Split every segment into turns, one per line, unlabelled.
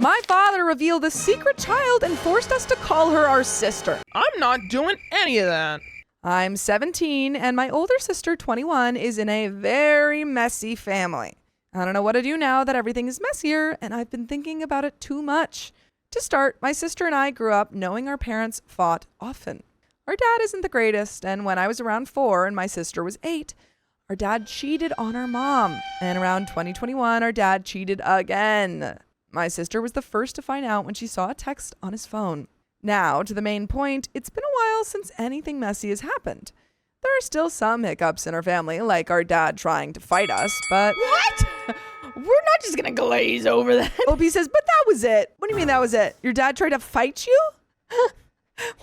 My father revealed a secret child and forced us to call her our sister.
I'm not doing any of that.
I'm 17 and my older sister, 21, is in a very messy family. I don't know what to do now that everything is messier, and I've been thinking about it too much. To start, my sister and I grew up knowing our parents fought often. Our dad isn't the greatest, and when I was around 4 and my sister was 8, our dad cheated on our mom. And around 2021, our dad cheated again. My sister was the first to find out when she saw a text on his phone. Now, to the main point, it's been a while since anything messy has happened. There are still some hiccups in our family, like our dad trying to fight us, but...
What? We're not just gonna glaze over that.
OP says, but that was it. What do you mean that was it? Your dad tried to fight you?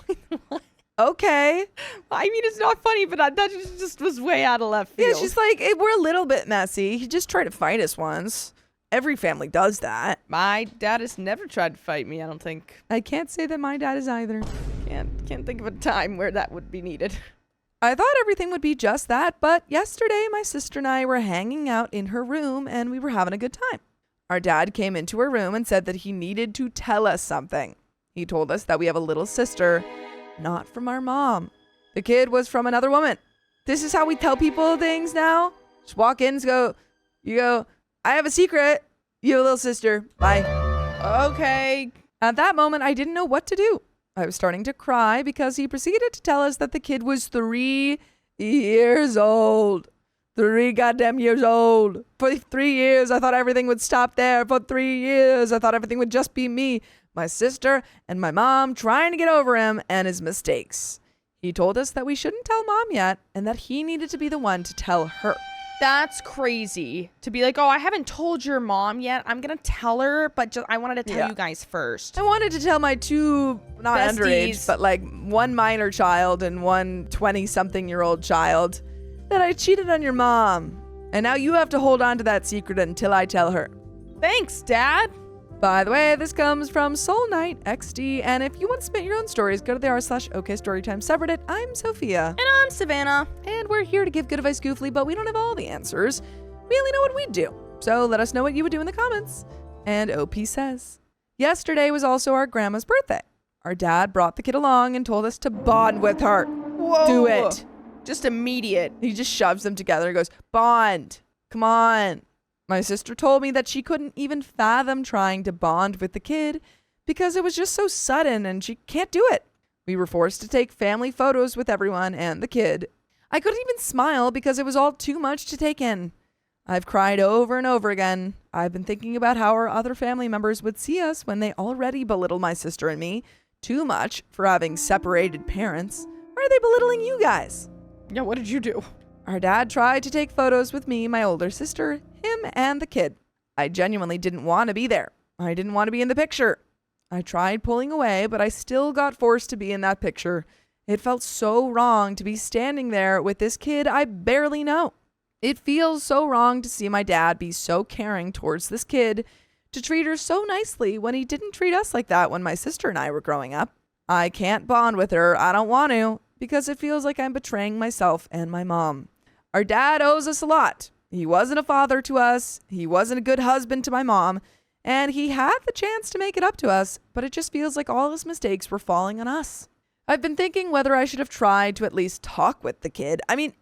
Wait, what?
Okay.
I mean, it's not funny, but that just was way out of left field.
Yeah, she's like, we're a little bit messy. He just tried to fight us once. Every family does that.
My dad has never tried to fight me, I don't think.
I can't say that my dad is either.
Can't think of a time where that would be needed.
I thought everything would be just that, but yesterday my sister and I were hanging out in her room and we were having a good time. Our dad came into her room and said that he needed to tell us something. He told us that we have a little sister, not from our mom. The kid was from another woman. This is how we tell people things now. Just walk in and go, I have a secret. You have a little sister. Bye.
Okay.
At that moment, I didn't know what to do. I was starting to cry because he proceeded to tell us that the kid was 3 years old. 3 goddamn years old. For 3 years, I thought everything would stop there. For 3 years, I thought everything would just be me, my sister, and my mom trying to get over him and his mistakes. He told us that we shouldn't tell mom yet and that he needed to be the one to tell her.
That's crazy. To be like, oh, I haven't told your mom yet. I'm going to tell her, but I wanted to tell you guys first.
I wanted to tell my 2, not
besties.
Underage, but like 1 minor child and 1 20-something-year-old child that I cheated on your mom. And now you have to hold on to that secret until I tell her.
Thanks, Dad.
By the way, this comes from Soul Knight XD, and if you want to submit your own stories, go to the r/OKStorytime subreddit. I'm Sophia.
And I'm Savannah.
And we're here to give good advice goofily, but we don't have all the answers. We only know what we do. So let us know what you would do in the comments. And OP says, yesterday was also our grandma's birthday. Our dad brought the kid along and told us to bond with her.
Whoa.
Do it.
Just immediate.
He just shoves them together and goes, bond. Come on. My sister told me that she couldn't even fathom trying to bond with the kid because it was just so sudden and she can't do it. We were forced to take family photos with everyone and the kid. I couldn't even smile because it was all too much to take in. I've cried over and over again. I've been thinking about how our other family members would see us when they already belittle my sister and me too much for having separated parents. Why are they belittling you guys?
Yeah, what did you do?
Our dad tried to take photos with me, my older sister, him, and the kid. I genuinely didn't want to be there. I didn't want to be in the picture. I tried pulling away, but I still got forced to be in that picture. It felt so wrong to be standing there with this kid I barely know. It feels so wrong to see my dad be so caring towards this kid, to treat her so nicely when he didn't treat us like that when my sister and I were growing up. I can't bond with her. I don't want to, because it feels like I'm betraying myself and my mom. Our dad owes us a lot. He wasn't a father to us. He wasn't a good husband to my mom. And he had the chance to make it up to us, but it just feels like all his mistakes were falling on us. I've been thinking whether I should have tried to at least talk with the kid. I mean,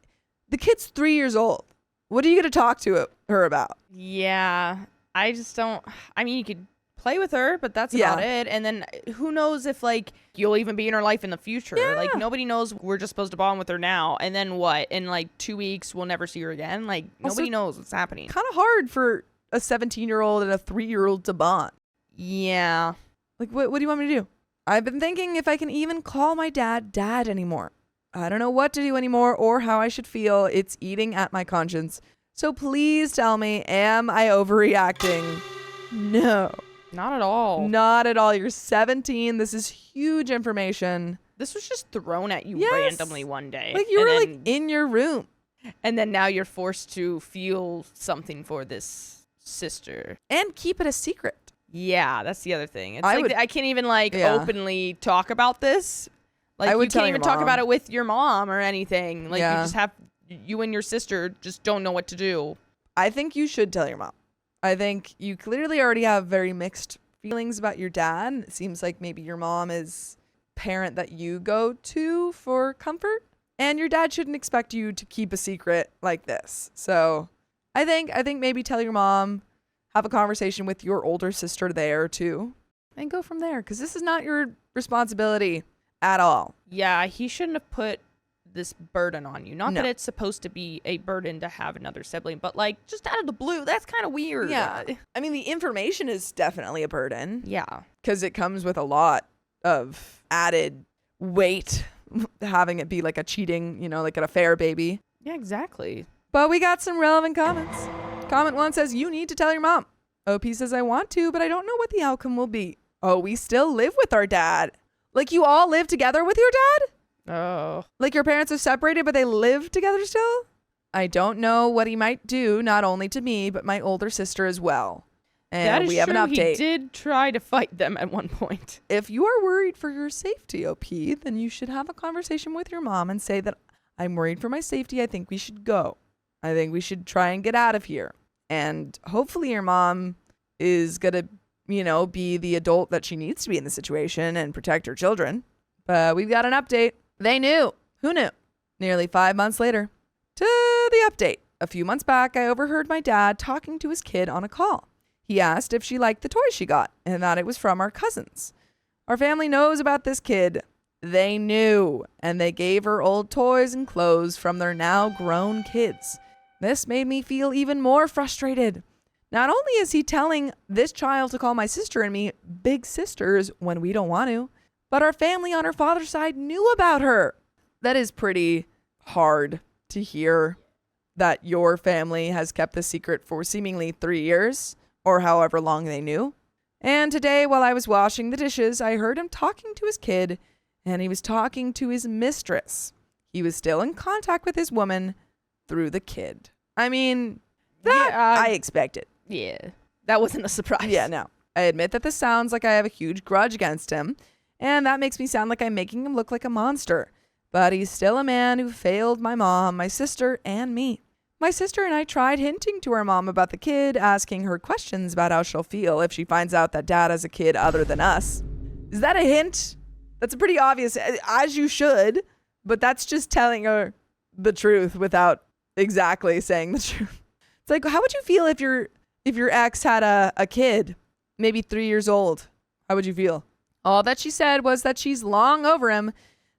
the kid's 3 years old. What are you going to talk to her about?
Yeah, I just don't. I mean, you could play with her, but that's about it. And then who knows if like you'll even be in her life in the future.
Yeah.
Like nobody knows. We're just supposed to bond with her now, and then what? In like 2 weeks we'll never see her again. Like nobody knows what's happening.
Kind of hard for a 17-year-old and a 3-year-old to bond.
Yeah.
Like what do you want me to do? I've been thinking if I can even call my dad anymore. I don't know what to do anymore or how I should feel. It's eating at my conscience. So please tell me, am I overreacting? No.
Not at all.
Not at all. You're 17. This is huge information.
This was just thrown at you randomly one day.
Like you were like in your room.
And then now you're forced to feel something for this sister.
And keep it a secret.
Yeah, that's the other thing. It's I can't even openly talk about this. Like you can't even talk about it with your mom or anything. Like you just have, you and your sister just don't know what to do.
I think you should tell your mom. I think you clearly already have very mixed feelings about your dad. It seems like maybe your mom is parent that you go to for comfort, and your dad shouldn't expect you to keep a secret like this. So I think maybe tell your mom, have a conversation with your older sister there too, and go from there, because this is not your responsibility at all.
Yeah, he shouldn't have put this burden on you. Not that it's supposed to be a burden to have another sibling, but like just out of the blue, that's kind of weird.
Yeah. I mean, the information is definitely a burden.
Yeah.
Because it comes with a lot of added weight, having it be like a cheating, like an affair baby.
Yeah, exactly.
But we got some relevant comments. Comment 1 says, you need to tell your mom. OP says, I want to, but I don't know what the outcome will be. Oh, we still live with our dad. Like, you all live together with your dad?
Oh.
Like, your parents are separated, but they live together still? I don't know what he might do, not only to me, but my older sister as well. And
that is
we have
true.
An update.
He did try to fight them at one point.
If you are worried for your safety, OP, then you should have a conversation with your mom and say that I'm worried for my safety. I think we should go. I think we should try and get out of here. And hopefully your mom is going to, be the adult that she needs to be in the situation and protect her children. But we've got an update. They knew. Who knew? Nearly 5 months later. To the update. A few months back, I overheard my dad talking to his kid on a call. He asked if she liked the toy she got and that it was from our cousins. Our family knows about this kid. They knew, and they gave her old toys and clothes from their now grown kids. This made me feel even more frustrated. Not only is he telling this child to call my sister and me big sisters when we don't want to, but our family on her father's side knew about her. That is pretty hard to hear, that your family has kept the secret for seemingly 3 years or however long they knew. And today, while I was washing the dishes, I heard him talking to his kid, and he was talking to his mistress. He was still in contact with his woman through the kid. I mean, that I expected.
Yeah, that wasn't a surprise.
Yeah, no. I admit that this sounds like I have a huge grudge against him, and that makes me sound like I'm making him look like a monster. But he's still a man who failed my mom, my sister, and me. My sister and I tried hinting to our mom about the kid, asking her questions about how she'll feel if she finds out that dad has a kid other than us. Is that a hint? That's a pretty obvious, as you should, but that's just telling her the truth without exactly saying the truth. It's like, how would you feel if your ex had a kid, maybe 3 years old? How would you feel? All that she said was that she's long over him,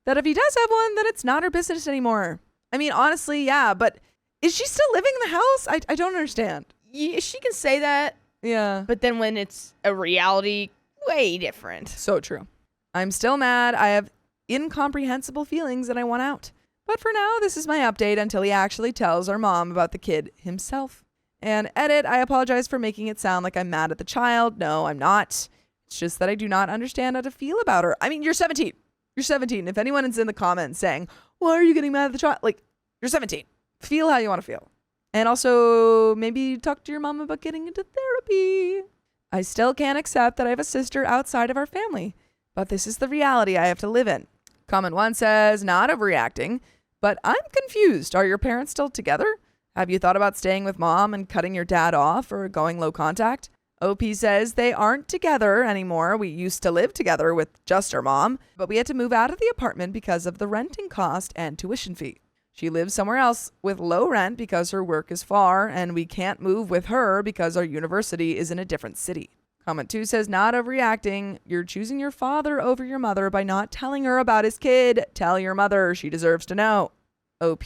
that if he does have one, then it's not her business anymore. I mean, honestly, yeah, but is she still living in the house? I don't understand.
Yeah, she can say that.
Yeah.
But then when it's a reality, way different.
So true. I'm still mad. I have incomprehensible feelings and I want out. But for now, this is my update until he actually tells our mom about the kid himself. And edit, I apologize for making it sound like I'm mad at the child. No, I'm not. It's just that I do not understand how to feel about her. I mean, you're 17. You're 17. If anyone is in the comments saying, why are you getting mad at the child? Like, you're 17. Feel how you want to feel. And also, maybe talk to your mom about getting into therapy. I still can't accept that I have a sister outside of our family, but this is the reality I have to live in. Comment 1 says, not overreacting, but I'm confused. Are your parents still together? Have you thought about staying with mom and cutting your dad off or going low contact? OP says they aren't together anymore. We used to live together with just our mom, but we had to move out of the apartment because of the renting cost and tuition fee. She lives somewhere else with low rent because her work is far, and we can't move with her because our university is in a different city. Comment 2 says, not overreacting. You're choosing your father over your mother by not telling her about his kid. Tell your mother. She deserves to know. OP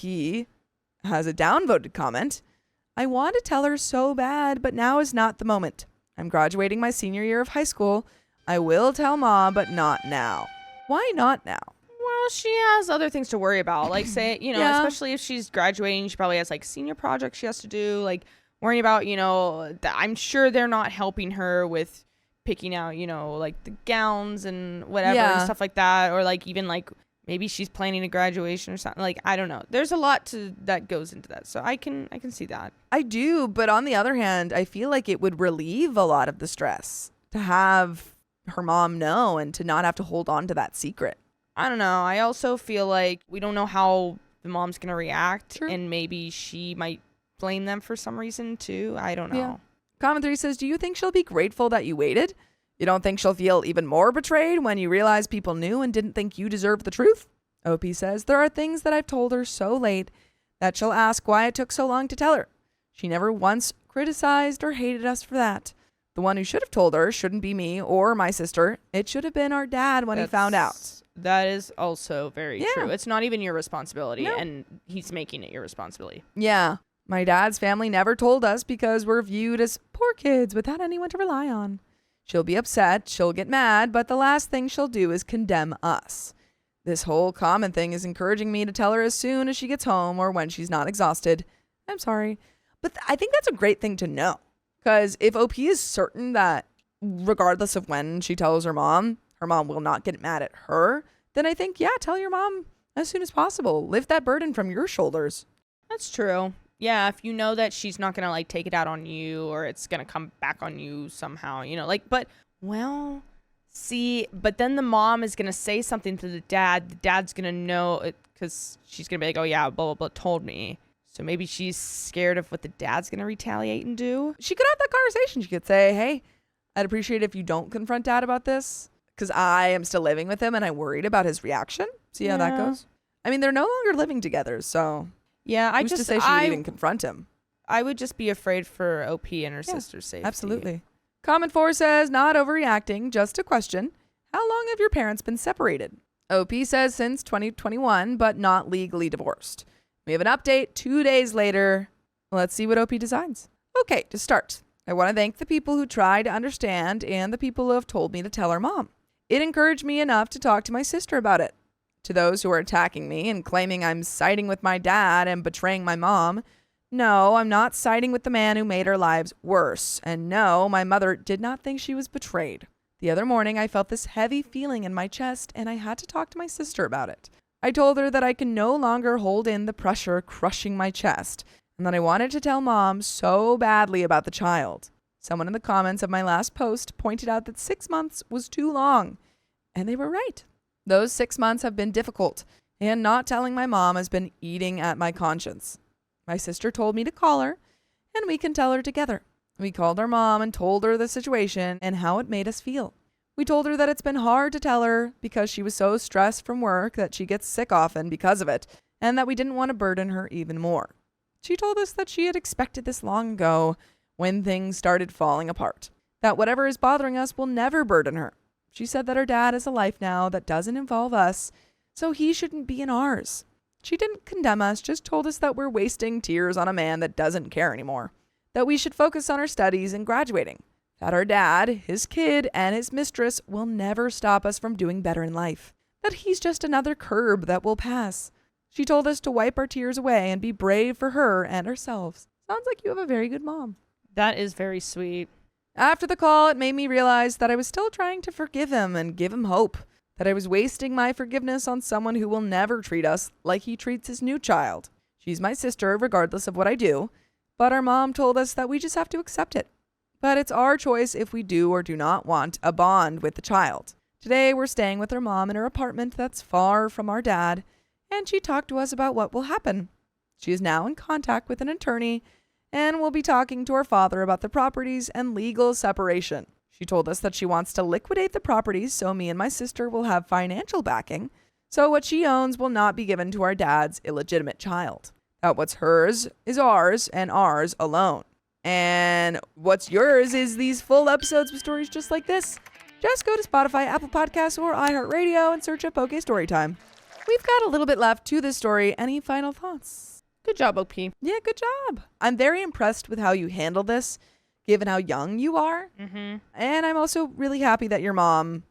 has a downvoted comment. I want to tell her so bad, but now is not the moment. I'm graduating my senior year of high school. I will tell mom, but not now. Why not now?
Well, she has other things to worry about. Like, say,
Yeah.
Especially if she's graduating, she probably has like senior projects she has to do, like worrying about, I'm sure they're not helping her with picking out, like the gowns and whatever and stuff like that. Or like even like maybe she's planning a graduation or something. Like, I don't know. There's a lot that goes into that. So I can see that.
I do. But on the other hand, I feel like it would relieve a lot of the stress to have her mom know and to not have to hold on to that secret.
I don't know. I also feel like we don't know how the mom's going to react.
True.
And maybe she might blame them for some reason too. I don't know.
Yeah. Comment 3 says, do you think she'll be grateful that you waited? You don't think she'll feel even more betrayed when you realize people knew and didn't think you deserved the truth? OP says, there are things that I've told her so late that she'll ask why it took so long to tell her. She never once criticized or hated us for that. The one who should have told her shouldn't be me or my sister. It should have been our dad when he found out.
That is also very true. It's not even your responsibility, and he's making it your responsibility.
Yeah. My dad's family never told us because we're viewed as poor kids without anyone to rely on. She'll be upset, she'll get mad, but the last thing she'll do is condemn us. This whole common thing is encouraging me to tell her as soon as she gets home or when she's not exhausted. I'm sorry. But I think that's a great thing to know. Because if OP is certain that regardless of when she tells her mom will not get mad at her, then I think, tell your mom as soon as possible. Lift that burden from your shoulders.
That's true. Yeah, if you know that she's not going to like take it out on you or it's going to come back on you somehow, but then the mom is going to say something to the dad. The dad's going to know it because she's going to be like, oh yeah, blah, blah, blah, told me. So maybe she's scared of what the dad's going to retaliate and do.
She could have that conversation. She could say, hey, I'd appreciate it if you don't confront dad about this because I am still living with him and I'm worried about his reaction. See how that goes? I mean, they're no longer living together, so...
Yeah,
who's to say she would even confront him?
I would just be afraid for OP and her sister's safety.
Absolutely. Comment 4 says, not overreacting, just a question. How long have your parents been separated? OP says since 2021, but not legally divorced. We have an update 2 days later. Let's see what OP decides. Okay, to start, I want to thank the people who tried to understand and the people who have told me to tell our mom. It encouraged me enough to talk to my sister about it. To those who are attacking me and claiming I'm siding with my dad and betraying my mom, no, I'm not siding with the man who made our lives worse. And no, my mother did not think she was betrayed. The other morning, I felt this heavy feeling in my chest and I had to talk to my sister about it. I told her that I can no longer hold in the pressure crushing my chest and that I wanted to tell mom so badly about the child. Someone in the comments of my last post pointed out that 6 months was too long. And they were right. Those 6 months have been difficult, and not telling my mom has been eating at my conscience. My sister told me to call her, and we can tell her together. We called our mom and told her the situation and how it made us feel. We told her that it's been hard to tell her because she was so stressed from work that she gets sick often because of it, and that we didn't want to burden her even more. She told us that she had expected this long ago when things started falling apart, that whatever is bothering us will never burden her. She said that her dad has a life now that doesn't involve us, so he shouldn't be in ours. She didn't condemn us, just told us that we're wasting tears on a man that doesn't care anymore, that we should focus on our studies and graduating, that our dad, his kid, and his mistress will never stop us from doing better in life, that he's just another curb that will pass. She told us to wipe our tears away and be brave for her and ourselves. Sounds like you have a very good mom.
That is very sweet.
After the call, it made me realize that I was still trying to forgive him and give him hope, that I was wasting my forgiveness on someone who will never treat us like he treats his new child. She's my sister, regardless of what I do, but our mom told us that we just have to accept it. But it's our choice if we do or do not want a bond with the child. Today, we're staying with our mom in her apartment that's far from our dad, and she talked to us about what will happen. She is now in contact with an attorney and we'll be talking to our father about the properties and legal separation. She told us that she wants to liquidate the properties so me and my sister will have financial backing, so what she owns will not be given to our dad's illegitimate child. That what's hers is ours and ours alone. And what's yours is these full episodes with stories just like this. Just go to Spotify, Apple Podcasts, or iHeartRadio and search up OK Storytime. We've got a little bit left to this story. Any final thoughts?
Good job, OP.
Yeah, good job. I'm very impressed with how you handle this, given how young you are.
Mm-hmm.
And I'm also really happy that your mom,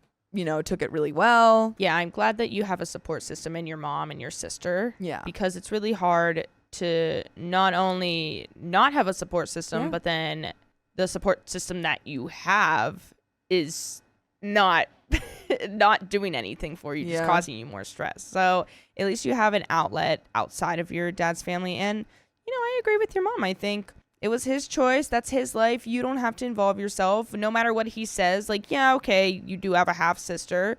took it really well.
Yeah, I'm glad that you have a support system in your mom and your sister.
Yeah.
Because it's really hard to not only not have a support system, but then the support system that you have is not doing anything for you, just causing you more stress. So at least you have an outlet outside of your dad's family. And, I agree with your mom. I think it was his choice. That's his life. You don't have to involve yourself. No matter what he says, you do have a half sister,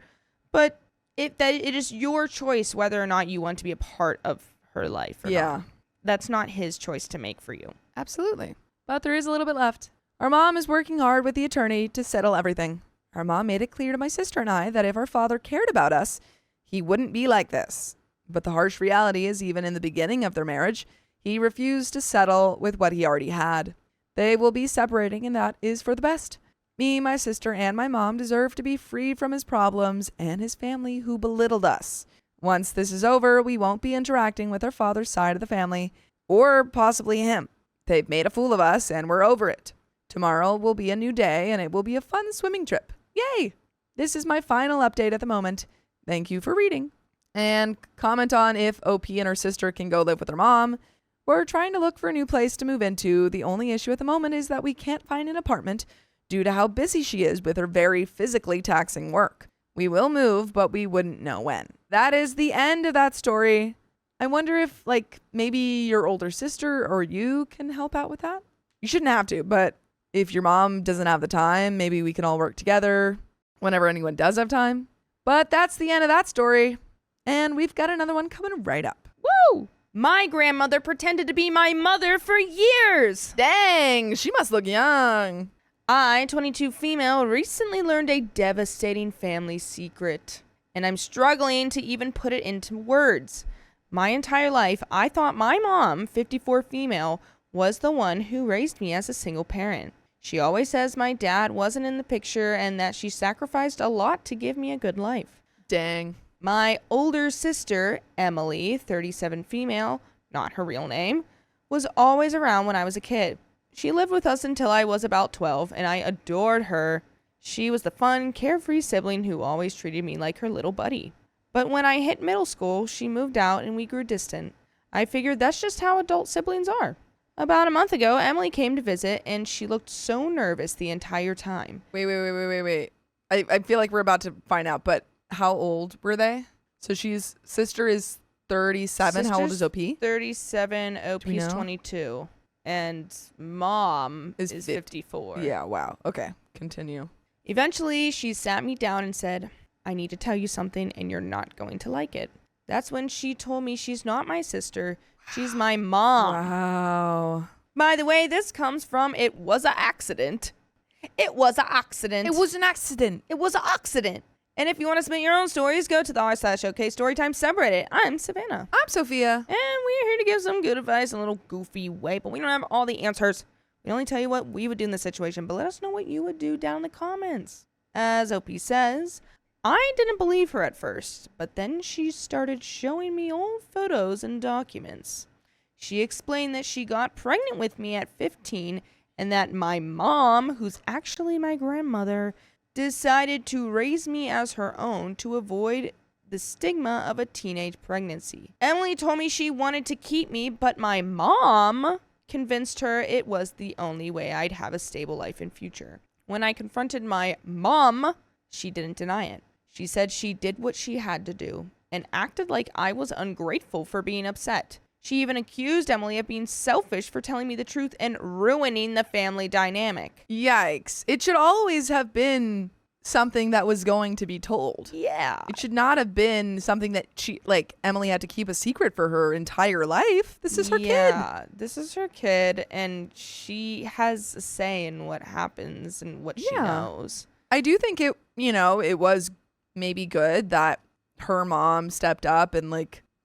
but it is your choice whether or not you want to be a part of her life or not. That's not his choice to make for you.
Absolutely. But there is a little bit left. Our mom is working hard with the attorney to settle everything. Our mom made it clear to my sister and I that if our father cared about us, he wouldn't be like this. But the harsh reality is, even in the beginning of their marriage, he refused to settle with what he already had. They will be separating, and that is for the best. Me, my sister, and my mom deserve to be free from his problems and his family who belittled us. Once this is over, we won't be interacting with our father's side of the family, or possibly him. They've made a fool of us, and we're over it. Tomorrow will be a new day, and it will be a fun swimming trip. Yay! This is my final update at the moment. Thank you for reading. And comment on if OP and her sister can go live with her mom. We're trying to look for a new place to move into. The only issue at the moment is that we can't find an apartment due to how busy she is with her very physically taxing work. We will move, but we wouldn't know when. That is the end of that story. I wonder if, maybe your older sister or you can help out with that? You shouldn't have to, but if your mom doesn't have the time, maybe we can all work together whenever anyone does have time. But that's the end of that story. And we've got another one coming right up.
Woo! My grandmother pretended to be my mother for years.
Dang, she must look young.
I, 22 female, recently learned a devastating family secret, and I'm struggling to even put it into words. My entire life, I thought my mom, 54 female, was the one who raised me as a single parent. She always says my dad wasn't in the picture and that she sacrificed a lot to give me a good life.
Dang.
My older sister, Emily, 37 female, not her real name, was always around when I was a kid. She lived with us until I was about 12, and I adored her. She was the fun, carefree sibling who always treated me like her little buddy. But when I hit middle school, she moved out and we grew distant. I figured that's just how adult siblings are. About a month ago, Emily came to visit, and she looked so nervous the entire time.
Wait. I feel like we're about to find out, but how old were they? So sister is 37. How old is OP?
37, OP's 22. And mom is 54.
Yeah, wow. Okay, continue.
Eventually, she sat me down and said, I need to tell you something and you're not going to like it. That's when she told me she's not my sister. She's my mom.
Wow.
By the way, this comes from It Was an Accident. It was an accident.
It was an accident.
It was an accident. And if you want to submit your own stories, go to the r/showcase Storytime subreddit. I'm Savannah.
I'm Sophia.
And we're here to give some good advice in a little goofy way, but we don't have all the answers. We only tell you what we would do in this situation, but let us know what you would do down in the comments. As OP says, I didn't believe her at first, but then she started showing me old photos and documents. She explained that she got pregnant with me at 15 and that my mom, who's actually my grandmother, decided to raise me as her own to avoid the stigma of a teenage pregnancy. Emily told me she wanted to keep me, but my mom convinced her it was the only way I'd have a stable life in future. When I confronted my mom, she didn't deny it. She said she did what she had to do and acted like I was ungrateful for being upset. She even accused Emily of being selfish for telling me the truth and ruining the family dynamic.
Yikes. It should always have been something that was going to be told.
Yeah.
It should not have been something that Emily had to keep a secret for her entire life. This is her kid.
Yeah, this is her kid, and she has a say in what happens and what she knows.
I do think it was maybe good that her mom stepped up and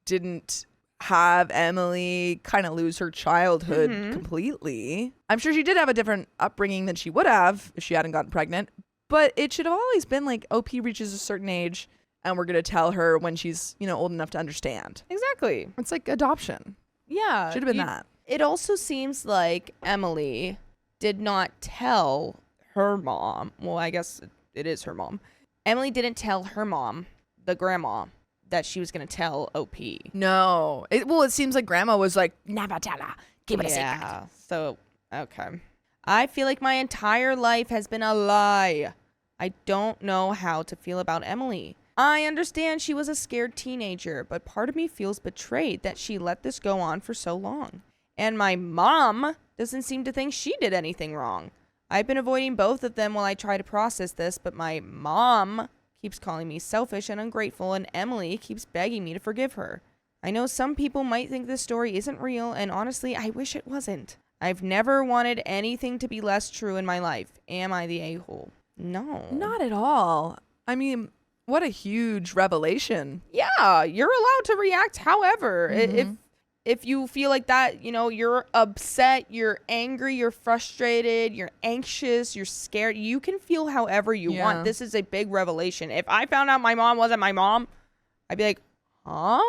didn't have Emily kind of lose her childhood completely. I'm sure she did have a different upbringing than she would have if she hadn't gotten pregnant, but it should have always been OP reaches a certain age and we're going to tell her when she's, old enough to understand.
Exactly.
It's like adoption.
Yeah.
Should have been that.
It also seems like Emily did not tell her mom. Well, I guess it is her mom. Emily didn't tell her mom, the grandma, that she was going to tell OP.
No. It seems like grandma was like, never tell her. Keep it a secret.
Yeah. So, okay. I feel like my entire life has been a lie. I don't know how to feel about Emily. I understand she was a scared teenager, but part of me feels betrayed that she let this go on for so long. And my mom doesn't seem to think she did anything wrong. I've been avoiding both of them while I try to process this, but my mom keeps calling me selfish and ungrateful, and Emily keeps begging me to forgive her. I know some people might think this story isn't real, and honestly, I wish it wasn't. I've never wanted anything to be less true in my life. Am I the a-hole? No.
Not at all. I mean, what a huge revelation.
Yeah, you're allowed to react however. If you feel like that, you're upset, you're angry, you're frustrated, you're anxious, you're scared, you can feel however you want. This is a big revelation. If I found out my mom wasn't my mom, I'd be like, huh?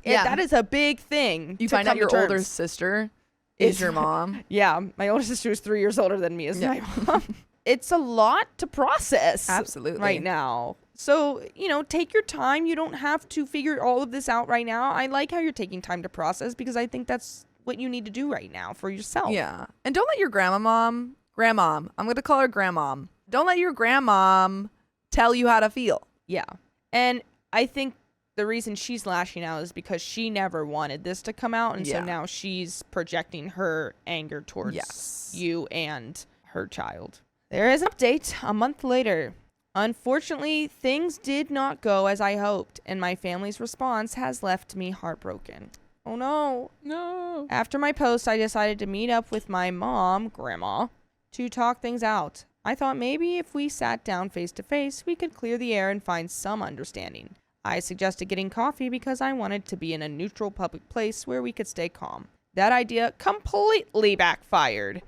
Yeah.
That is a big thing.
You find out your older sister is your mom.
Yeah, my older sister is 3 years older than me, is my mom. It's a lot to process.
Absolutely.
Right now. So, take your time. You don't have to figure all of this out right now. I like how you're taking time to process because I think that's what you need to do right now for yourself.
Yeah. And don't let your grandmom, I'm going to call her grandmom. Don't let your grandmom tell you how to feel.
Yeah. And I think the reason she's lashing out is because she never wanted this to come out. And so now she's projecting her anger towards you and her child. There is an update a month later. Unfortunately, things did not go as I hoped, and my family's response has left me heartbroken. Oh no.
No.
After my post, I decided to meet up with my mom, Grandma, to talk things out. I thought maybe if we sat down face to face, we could clear the air and find some understanding. I suggested getting coffee because I wanted to be in a neutral public place where we could stay calm. That idea completely backfired.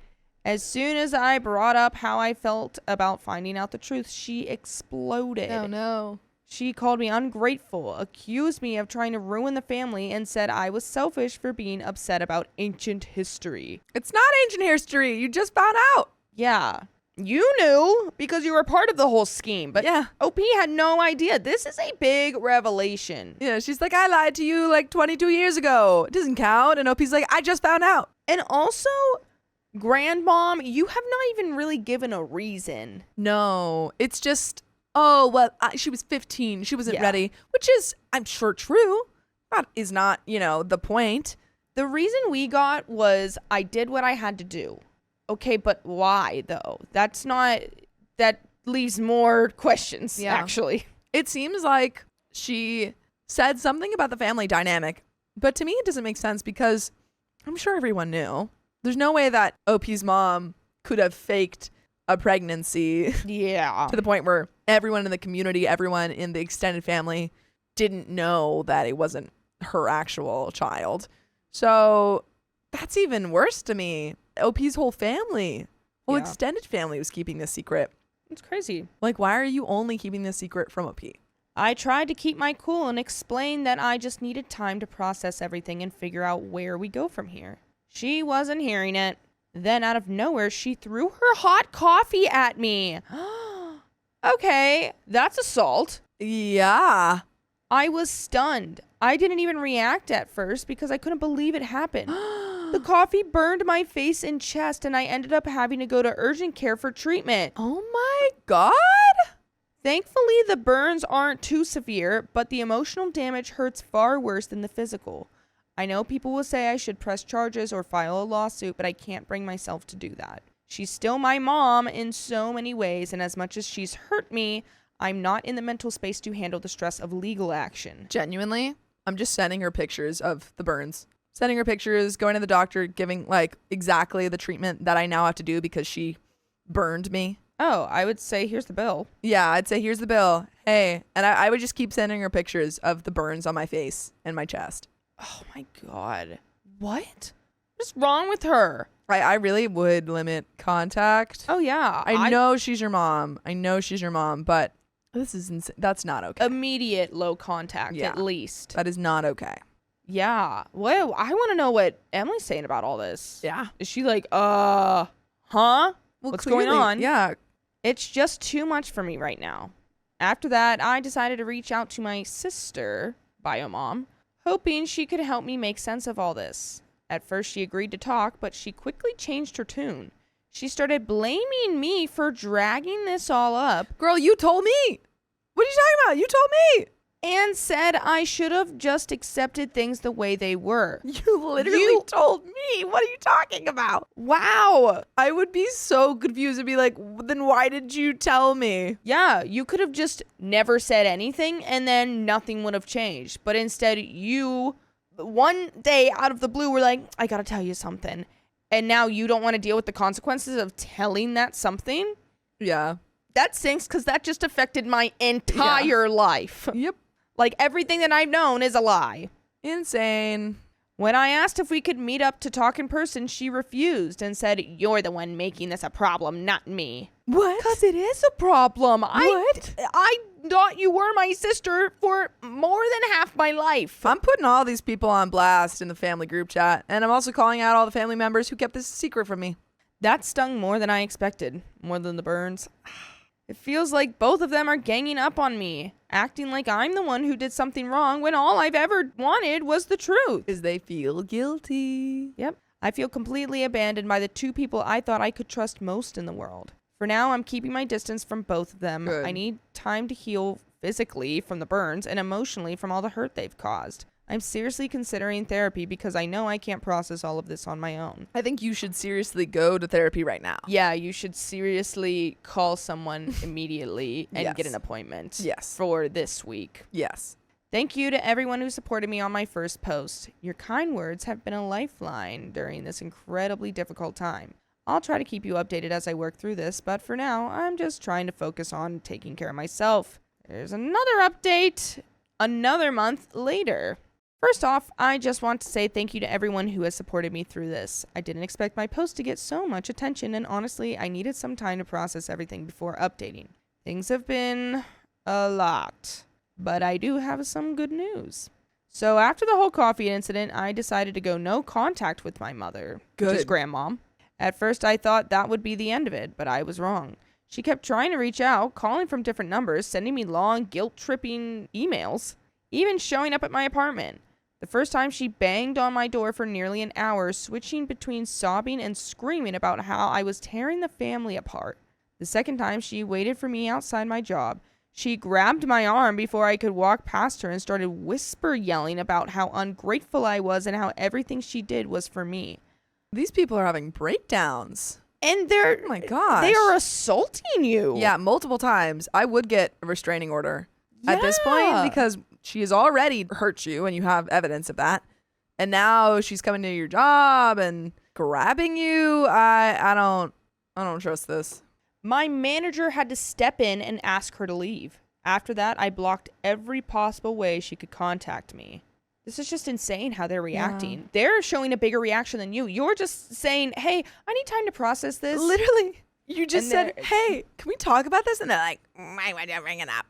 As soon as I brought up how I felt about finding out the truth, she exploded.
Oh, no.
She called me ungrateful, accused me of trying to ruin the family, and said I was selfish for being upset about ancient history.
It's not ancient history. You just found out.
Yeah. You knew because you were part of the whole scheme, but OP had no idea. This is a big revelation.
Yeah, she's like, I lied to you like 22 years ago. It doesn't count. And OP's like, I just found out.
And also, Grandmom, you have not even really given a reason.
No, it's just, she was 15. She wasn't ready, which is, I'm sure, true. That is not, the point.
The reason we got was I did what I had to do. Okay, but why, though? That leaves more questions, actually.
It seems like she said something about the family dynamic, but to me, it doesn't make sense because I'm sure everyone knew. There's no way that OP's mom could have faked a pregnancy to the point where everyone in the community, everyone in the extended family didn't know that it wasn't her actual child. So that's even worse to me. OP's whole family, extended family was keeping this secret.
It's crazy.
Like, why are you only keeping this secret from OP?
I tried to keep my cool and explain that I just needed time to process everything and figure out where we go from here. She wasn't hearing it. Then out of nowhere, she threw her hot coffee at me. Okay, that's assault.
Yeah.
I was stunned. I didn't even react at first because I couldn't believe it happened. The coffee burned my face and chest, and I ended up having to go to urgent care for treatment.
Oh my God.
Thankfully, the burns aren't too severe, but the emotional damage hurts far worse than the physical. I know people will say I should press charges or file a lawsuit, but I can't bring myself to do that. She's still my mom in so many ways, and as much as she's hurt me, I'm not in the mental space to handle the stress of legal action.
Genuinely, I'm just sending her pictures of the burns. Sending her pictures, going to the doctor, giving like exactly the treatment that I now have to do because she burned me.
Oh, I would say, here's the bill.
Yeah, I'd say, here's the bill. Hey. And I would just keep sending her pictures of the burns on my face and my chest.
Oh my God. What? What's wrong with her?
I really would limit contact.
Oh, yeah.
I know she's your mom. But this is that's not okay.
Immediate low contact, at least.
That is not okay.
Yeah. Well, I want to know what Emily's saying about all this.
Yeah.
Is she like, huh? Well, what's going on?
Yeah.
It's just too much for me right now. After that, I decided to reach out to my sister, bio mom, hoping she could help me make sense of all this. At first, she agreed to talk, but she quickly changed her tune. She started blaming me for dragging this all up.
Girl, you told me. What are you talking about? You told me.
And said I should have just accepted things the way they were.
You literally told me. What are you talking about?
Wow.
I would be so confused and be like, then why did you tell me?
Yeah, you could have just never said anything and then nothing would have changed. But instead, you, one day out of the blue, were like, I gotta tell you something. And now you don't want to deal with the consequences of telling that something?
Yeah.
That stinks because that just affected my entire life.
Yep.
Like, everything that I've known is a lie.
Insane.
When I asked if we could meet up to talk in person, she refused and said, "You're the one making this a problem, not me."
What?
Because it is a problem.
What?
I thought you were my sister for more than half my life.
I'm putting all these people on blast in the family group chat, and I'm also calling out all the family members who kept this a secret from me.
That stung more than I expected, more than the burns. It feels like both of them are ganging up on me, acting like I'm the one who did something wrong when all I've ever wanted was the truth.
Because they feel guilty.
Yep. I feel completely abandoned by the two people I thought I could trust most in the world. For now, I'm keeping my distance from both of them.
Good.
I need time to heal physically from the burns and emotionally from all the hurt they've caused. I'm seriously considering therapy because I know I can't process all of this on my own.
I think you should seriously go to therapy right now.
Yeah, you should seriously call someone immediately and
Yes.
get an appointment.
Yes.
For this week.
Yes.
Thank you to everyone who supported me on my first post. Your kind words have been a lifeline during this incredibly difficult time. I'll try to keep you updated as I work through this, but for now, I'm just trying to focus on taking care of myself. There's another update another month later. First off, I just want to say thank you to everyone who has supported me through this. I didn't expect my post to get so much attention, and honestly, I needed some time to process everything before updating. Things have been a lot, but I do have some good news. So after the whole coffee incident, I decided to go no contact with my mother, which is
Good.
grandmom. At first, I thought that would be the end of it, but I was wrong. She kept trying to reach out, calling from different numbers, sending me long, guilt-tripping emails, even showing up at my apartment. The first time she banged on my door for nearly an hour, switching between sobbing and screaming about how I was tearing the family apart. The second time she waited for me outside my job. She grabbed my arm before I could walk past her and started whisper yelling about how ungrateful I was and how everything she did was for me.
These people are having breakdowns.
And they're,
Oh my gosh.
they are assaulting you.
Yeah, multiple times. I would get a restraining order at this point
Yeah.
because she has already hurt you and you have evidence of that. And now she's coming to your job and grabbing you. I don't trust this.
My manager had to step in and ask her to leave. After that, I blocked every possible way she could contact me. This is just insane how they're reacting.
Yeah.
They're showing a bigger reaction than you. You're just saying, "Hey, I need time to process this."
Literally, you just
And
said, "Hey, can we talk about this?" And they're like, "Why would you bring it up?"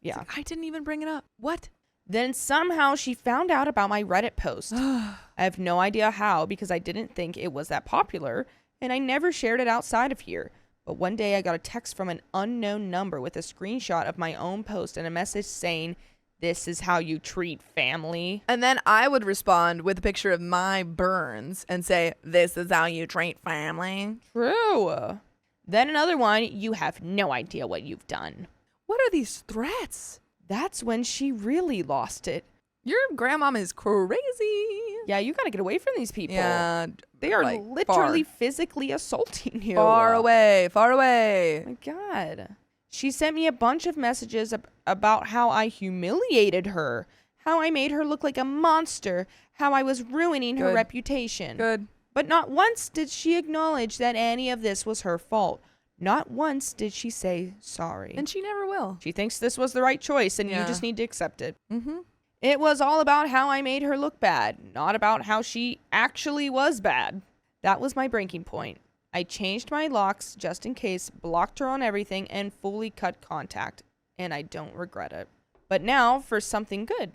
It's
Yeah.
like, I didn't even bring it up. What?
Then somehow she found out about my Reddit post. I have no idea how because I didn't think it was that popular, and I never shared it outside of here. But one day I got a text from an unknown number with a screenshot of my own post and a message saying, "This is how you treat family."
And then I would respond with a picture of my burns and say, "This is how you treat family."
True. Then another one, "You have no idea what you've done."
What are these threats?
That's when she really lost it.
Your grandmama is crazy.
Yeah, you gotta get away from these people.
Yeah.
They are
like,
literally physically assaulting you.
Far away, far away.
Oh my God. She sent me a bunch of messages about how I humiliated her, how I made her look like a monster, how I was ruining her
Good.
reputation.
Good.
But not once did she acknowledge that any of this was her fault. Not once did she say sorry.
And she never will.
She thinks this was the right choice and you
Yeah.
just need to accept it.
Mm-hmm.
It was all about how I made her look bad, not about how she actually was bad. That was my breaking point. I changed my locks just in case, blocked her on everything, and fully cut contact. And I don't regret it. But now for something good.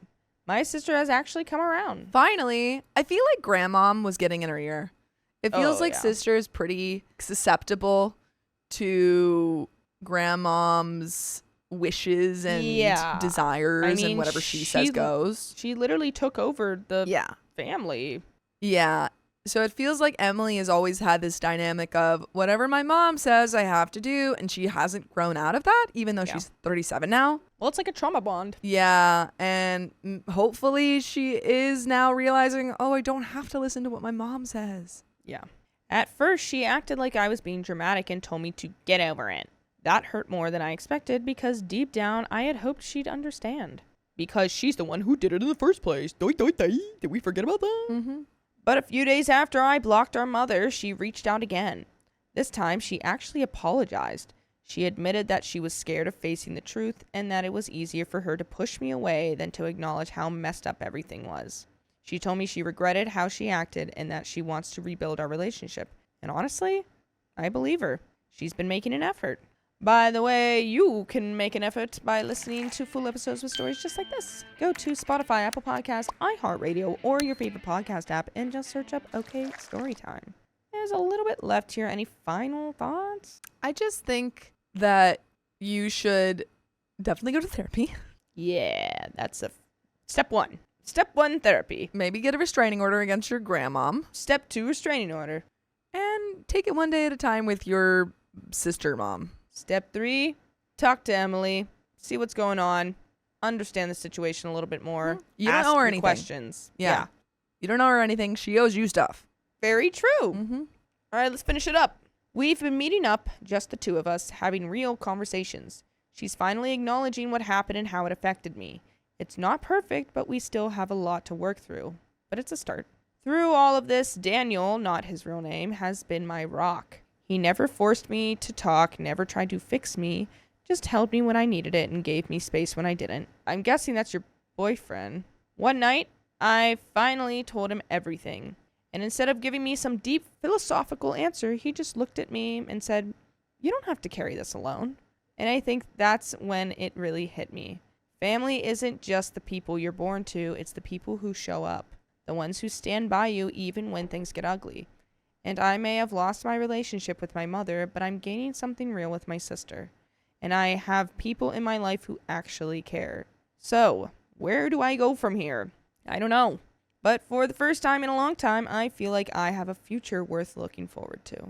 My sister has actually come around.
Finally, I feel like grandmom was getting in her ear. It feels
Oh,
like
yeah.
sister's pretty susceptible to grandmom's wishes and
Yeah.
desires
I mean,
and whatever she says goes.
She literally took over the
Yeah.
family.
Yeah. So it feels like Emily has always had this dynamic of whatever my mom says I have to do. And she hasn't grown out of that, even though
Yeah.
she's 37 now.
Well, it's like a trauma bond.
Yeah. And hopefully she is now realizing, oh, I don't have to listen to what my mom says.
Yeah. At first, she acted like I was being dramatic and told me to get over it. That hurt more than I expected because deep down, I had hoped she'd understand. Because she's the one who did it in the first place. Did we forget about that?
Mm-hmm.
But a few days after I blocked our mother, she reached out again. This time, she actually apologized. She admitted that she was scared of facing the truth and that it was easier for her to push me away than to acknowledge how messed up everything was. She told me she regretted how she acted and that she wants to rebuild our relationship. And honestly, I believe her. She's been making an effort. By the way, you can make an effort by listening to full episodes with stories just like this. Go to Spotify, Apple Podcasts, iHeartRadio, or your favorite podcast app and just search up OK Storytime. There's a little bit left here. Any final thoughts?
I just think that you should definitely go to therapy.
Yeah, that's step one. Step 1, therapy.
Maybe get a restraining order against your grandmom.
Step 2, restraining order.
And take it one day at a time with your sister mom.
Step 3, talk to Emily. See what's going on. Understand the situation a little bit more.
You don't owe her anything.
Questions. Yeah.
You don't owe her anything. She owes you stuff.
Very true.
Mm-hmm.
All right, let's finish it up. We've been meeting up, just the two of us, having real conversations. She's finally acknowledging what happened and how it affected me. It's not perfect, but we still have a lot to work through. But it's a start. Through all of this, Daniel, not his real name, has been my rock. He never forced me to talk, never tried to fix me, just held me when I needed it and gave me space when I didn't. I'm guessing that's your boyfriend. One night, I finally told him everything. And instead of giving me some deep philosophical answer, he just looked at me and said, "You don't have to carry this alone." And I think that's when it really hit me. Family isn't just the people you're born to, it's the people who show up. The ones who stand by you even when things get ugly. And I may have lost my relationship with my mother, but I'm gaining something real with my sister. And I have people in my life who actually care. So, where do I go from here? I don't know. But for the first time in a long time, I feel like I have a future worth looking forward to.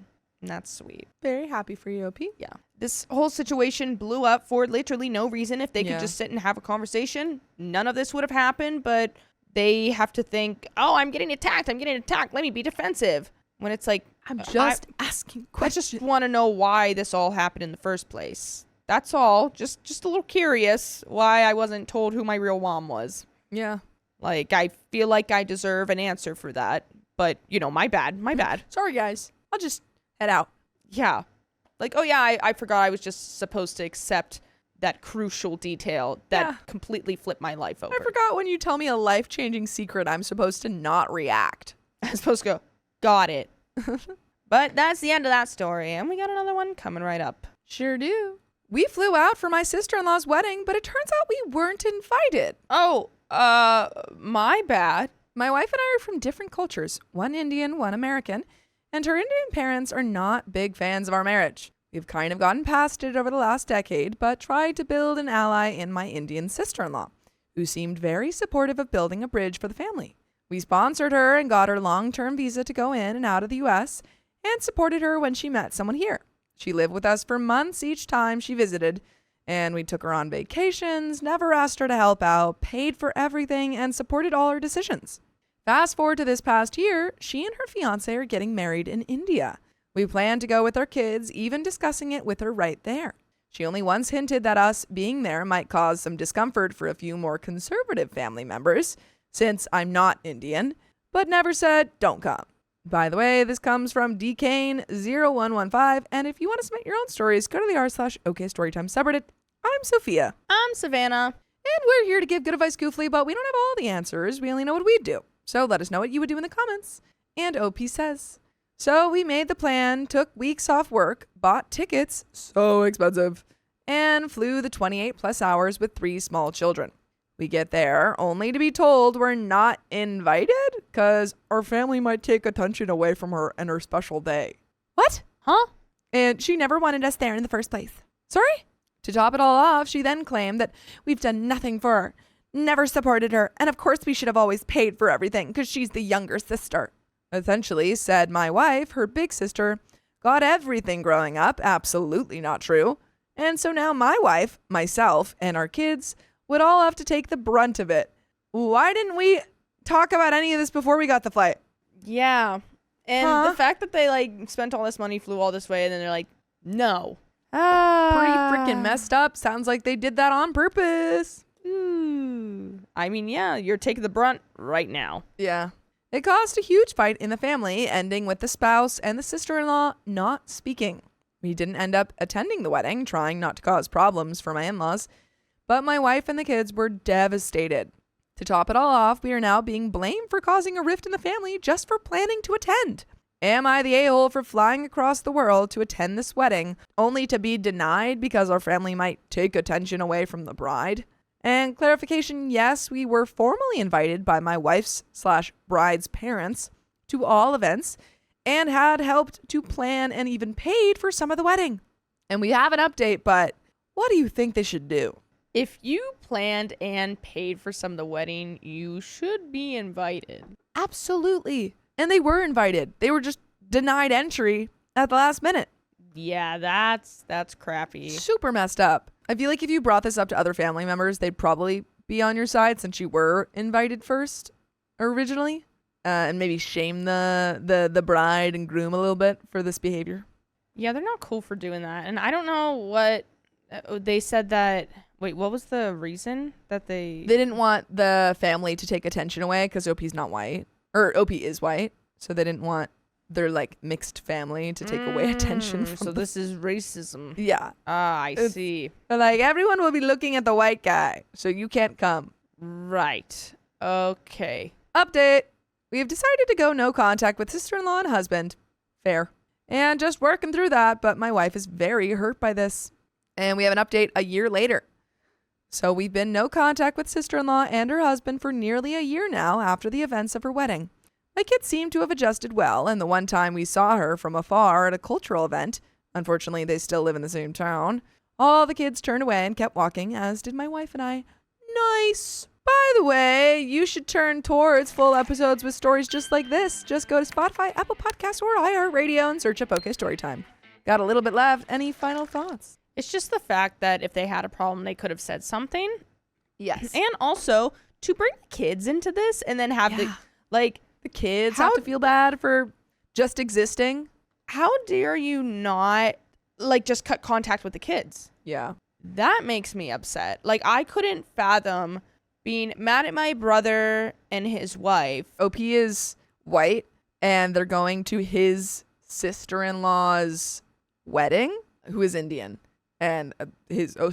And that's sweet.
Very happy for you, OP.
Yeah. This whole situation blew up for literally no reason. If they could just sit and have a conversation, none of this would have happened. But they have to think, oh, I'm getting attacked. Let me be defensive. When it's like,
I'm just asking questions.
I just want to know why this all happened in the first place. That's all. Just a little curious why I wasn't told who my real mom was.
Yeah.
Like, I feel like I deserve an answer for that. But, my bad.
Sorry, guys. I'll just head out.
Yeah. Like, oh, yeah, I forgot I was just supposed to accept that crucial detail that completely flipped my life over.
I forgot when you tell me a life-changing secret, I'm supposed to not react.
I'm supposed to go, got it. But that's the end of that story. And we got another one coming right up.
Sure do. We flew out for my sister-in-law's wedding, but it turns out we weren't invited.
Oh, my bad.
My wife and I are from different cultures, one Indian, one American, and her Indian parents are not big fans of our marriage. We've kind of gotten past it over the last decade, but tried to build an ally in my Indian sister-in-law, who seemed very supportive of building a bridge for the family. We sponsored her and got her long-term visa to go in and out of the U.S. and supported her when she met someone here. She lived with us for months each time she visited, and we took her on vacations, never asked her to help out, paid for everything, and supported all her decisions. Fast forward to this past year, she and her fiancé are getting married in India. We plan to go with our kids, even discussing it with her right there. She only once hinted that us being there might cause some discomfort for a few more conservative family members, since I'm not Indian, but never said, don't come. By the way, this comes from dkane0115, and if you want to submit your own stories, go to the r/OKStorytime subreddit. I'm Sophia.
I'm Savannah.
And we're here to give good advice goofly, but we don't have all the answers. We only know what we'd do. So let us know what you would do in the comments. And OP says, so we made the plan, took weeks off work, bought tickets, so expensive, and flew the 28 plus hours with 3 small children. We get there only to be told we're not invited because our family might take attention away from her and her special day. What?
Huh?
And she never wanted us there in the first place. Sorry? To top it all off, she then claimed that we've done nothing for her, never supported her, and of course we should have always paid for everything because she's the younger sister. Essentially, said my wife, her big sister, got everything growing up, absolutely not true. And so now my wife, myself, and our kids would all have to take the brunt of it. Why didn't we talk about any of this before we got the flight?
Yeah. And the fact that they spent all this money, flew all this way, and then they're like, no.
Pretty freaking messed up. Sounds like they did that on purpose.
Ooh. I mean, yeah, you're taking the brunt right now.
Yeah. It caused a huge fight in the family, ending with the spouse and the sister-in-law not speaking. We didn't end up attending the wedding, trying not to cause problems for my in-laws, but my wife and the kids were devastated. To top it all off, we are now being blamed for causing a rift in the family just for planning to attend. Am I the a-hole for flying across the world to attend this wedding, only to be denied because our family might take attention away from the bride? And clarification, yes, we were formally invited by my wife's/bride's parents to all events and had helped to plan and even paid for some of the wedding. And we have an update, but what do you think they should do?
If you planned and paid for some of the wedding, you should be invited.
Absolutely. And they were invited. They were just denied entry at the last minute.
Yeah, that's crappy.
Super messed up. I feel like if you brought this up to other family members, they'd probably be on your side since you were invited first originally, and maybe shame the bride and groom a little bit for this behavior.
Yeah, they're not cool for doing that. And I don't know what they said that. Wait, what was the reason that they
didn't want the family to take attention away because OP's not white, or OP is white, so they didn't want their like mixed family to take away attention from
so this is racism.
Yeah.
I see.
Like, everyone will be looking at the white guy, so you can't come.
Right. Okay.
Update. We have decided to go no contact with sister-in-law and husband. Fair. And just working through that, but my wife is very hurt by this. And we have an update a year later. So we've been no contact with sister-in-law and her husband for nearly a year now after the events of her wedding. My kids seem to have adjusted well, and the one time we saw her from afar at a cultural event, unfortunately they still live in the same town, all the kids turned away and kept walking, as did my wife and I. Nice. By the way, you should turn towards full episodes with stories just like this. Just go to Spotify, Apple Podcasts, or iHeartRadio and search up OK Storytime. Got a little bit left. Any final thoughts?
It's just the fact that if they had a problem, they could have said something.
Yes.
And also to bring the kids into this and then have
the kids have to feel bad for just existing.
How dare you not just cut contact with the kids?
Yeah.
That makes me upset. I couldn't fathom being mad at my brother and his wife.
OP is white and they're going to his sister-in-law's wedding, who is Indian. And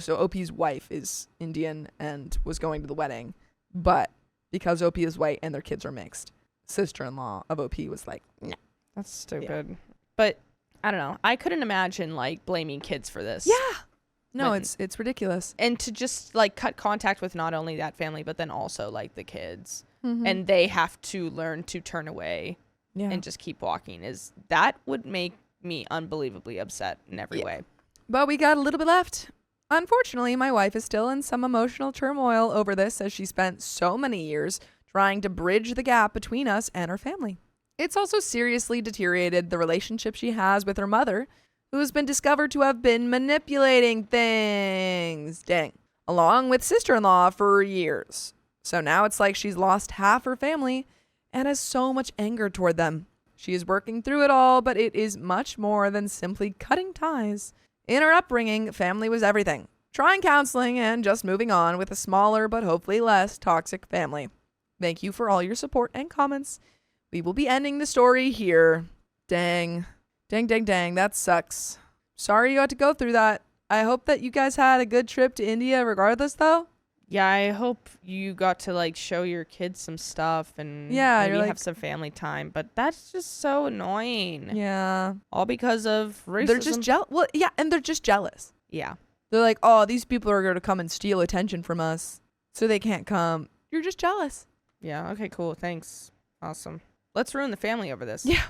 so OP's wife is Indian and was going to the wedding. But because OP is white and their kids are mixed, sister-in-law of OP was like, nah.
That's stupid. Yeah. But I don't know. I couldn't imagine blaming kids for this.
Yeah. No, it's ridiculous.
And to just cut contact with not only that family, but then also the kids.
Mm-hmm.
And they have to learn to turn away and just keep walking. That would make me unbelievably upset in every way.
But we got a little bit left. Unfortunately, my wife is still in some emotional turmoil over this, as she spent so many years trying to bridge the gap between us and her family. It's also seriously deteriorated the relationship she has with her mother, who has been discovered to have been manipulating things, along with sister-in-law for years. So now it's like she's lost half her family and has so much anger toward them. She is working through it all, but it is much more than simply cutting ties. In her upbringing, family was everything. Trying counseling and just moving on with a smaller but hopefully less toxic family. Thank you for all your support and comments. We will be ending the story here. Dang, that sucks. Sorry you had to go through that. I hope that you guys had a good trip to India regardless, though.
Yeah, I hope you got to show your kids some stuff and maybe have some family time. But that's just so annoying.
Yeah.
All because of racism.
They're just jealous. Well, yeah, and they're just jealous.
Yeah.
They're like, oh, these people are going to come and steal attention from us, so they can't come. You're just jealous.
Yeah, okay, cool. Thanks. Awesome. Let's ruin the family over this.
Yeah.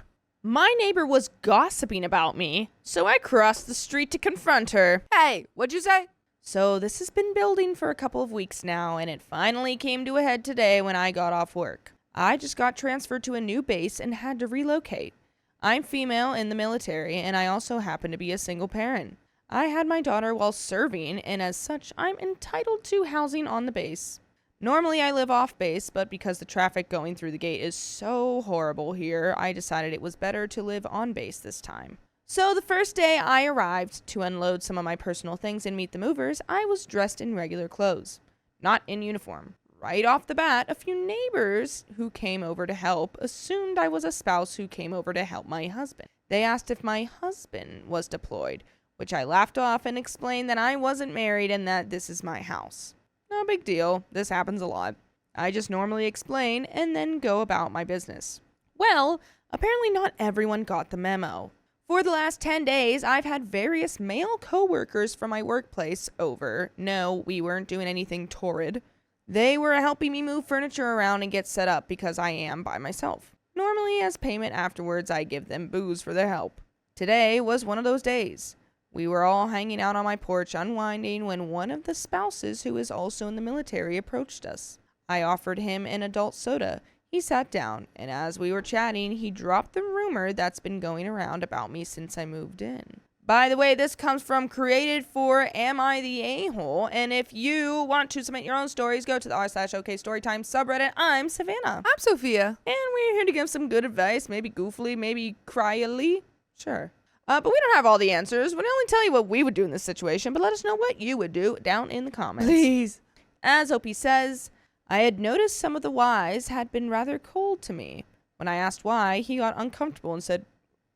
My neighbor was gossiping about me, so I crossed the street to confront her.
Hey, what'd you say?
So this has been building for a couple of weeks now, and it finally came to a head today when I got off work. I just got transferred to a new base and had to relocate. I'm female in the military, and I also happen to be a single parent. I had my daughter while serving, and as such, I'm entitled to housing on the base. Normally, I live off base, but because the traffic going through the gate is so horrible here, I decided it was better to live on base this time. So the first day I arrived to unload some of my personal things and meet the movers, I was dressed in regular clothes, not in uniform. Right off the bat, a few neighbors who came over to help assumed I was a spouse who came over to help my husband. They asked if my husband was deployed, which I laughed off and explained that I wasn't married and that this is my house. No big deal. This happens a lot. I just normally explain and then go about my business. Well, apparently not everyone got the memo. For the last 10 days, I've had various male coworkers from my workplace over. No, we weren't doing anything torrid. They were helping me move furniture around and get set up because I am by myself. Normally, as payment afterwards, I give them booze for their help. Today was one of those days. We were all hanging out on my porch unwinding when one of the spouses, who is also in the military, approached us. I offered him an adult soda. He sat down, and as we were chatting, he dropped the rumor that's been going around about me since I moved in. By the way, this comes from Created for AmITheAsshole, and if you want to submit your own stories, go to the r/OK Storytime subreddit. I'm Savannah.
I'm Sophia.
And we're here to give some good advice, maybe goofily, maybe cryily. Sure. But we don't have all the answers. We'd only tell you what we would do in this situation, but let us know what you would do down in the comments.
Please.
As Opie says, I had noticed some of the wives had been rather cold to me. When I asked why, he got uncomfortable and said,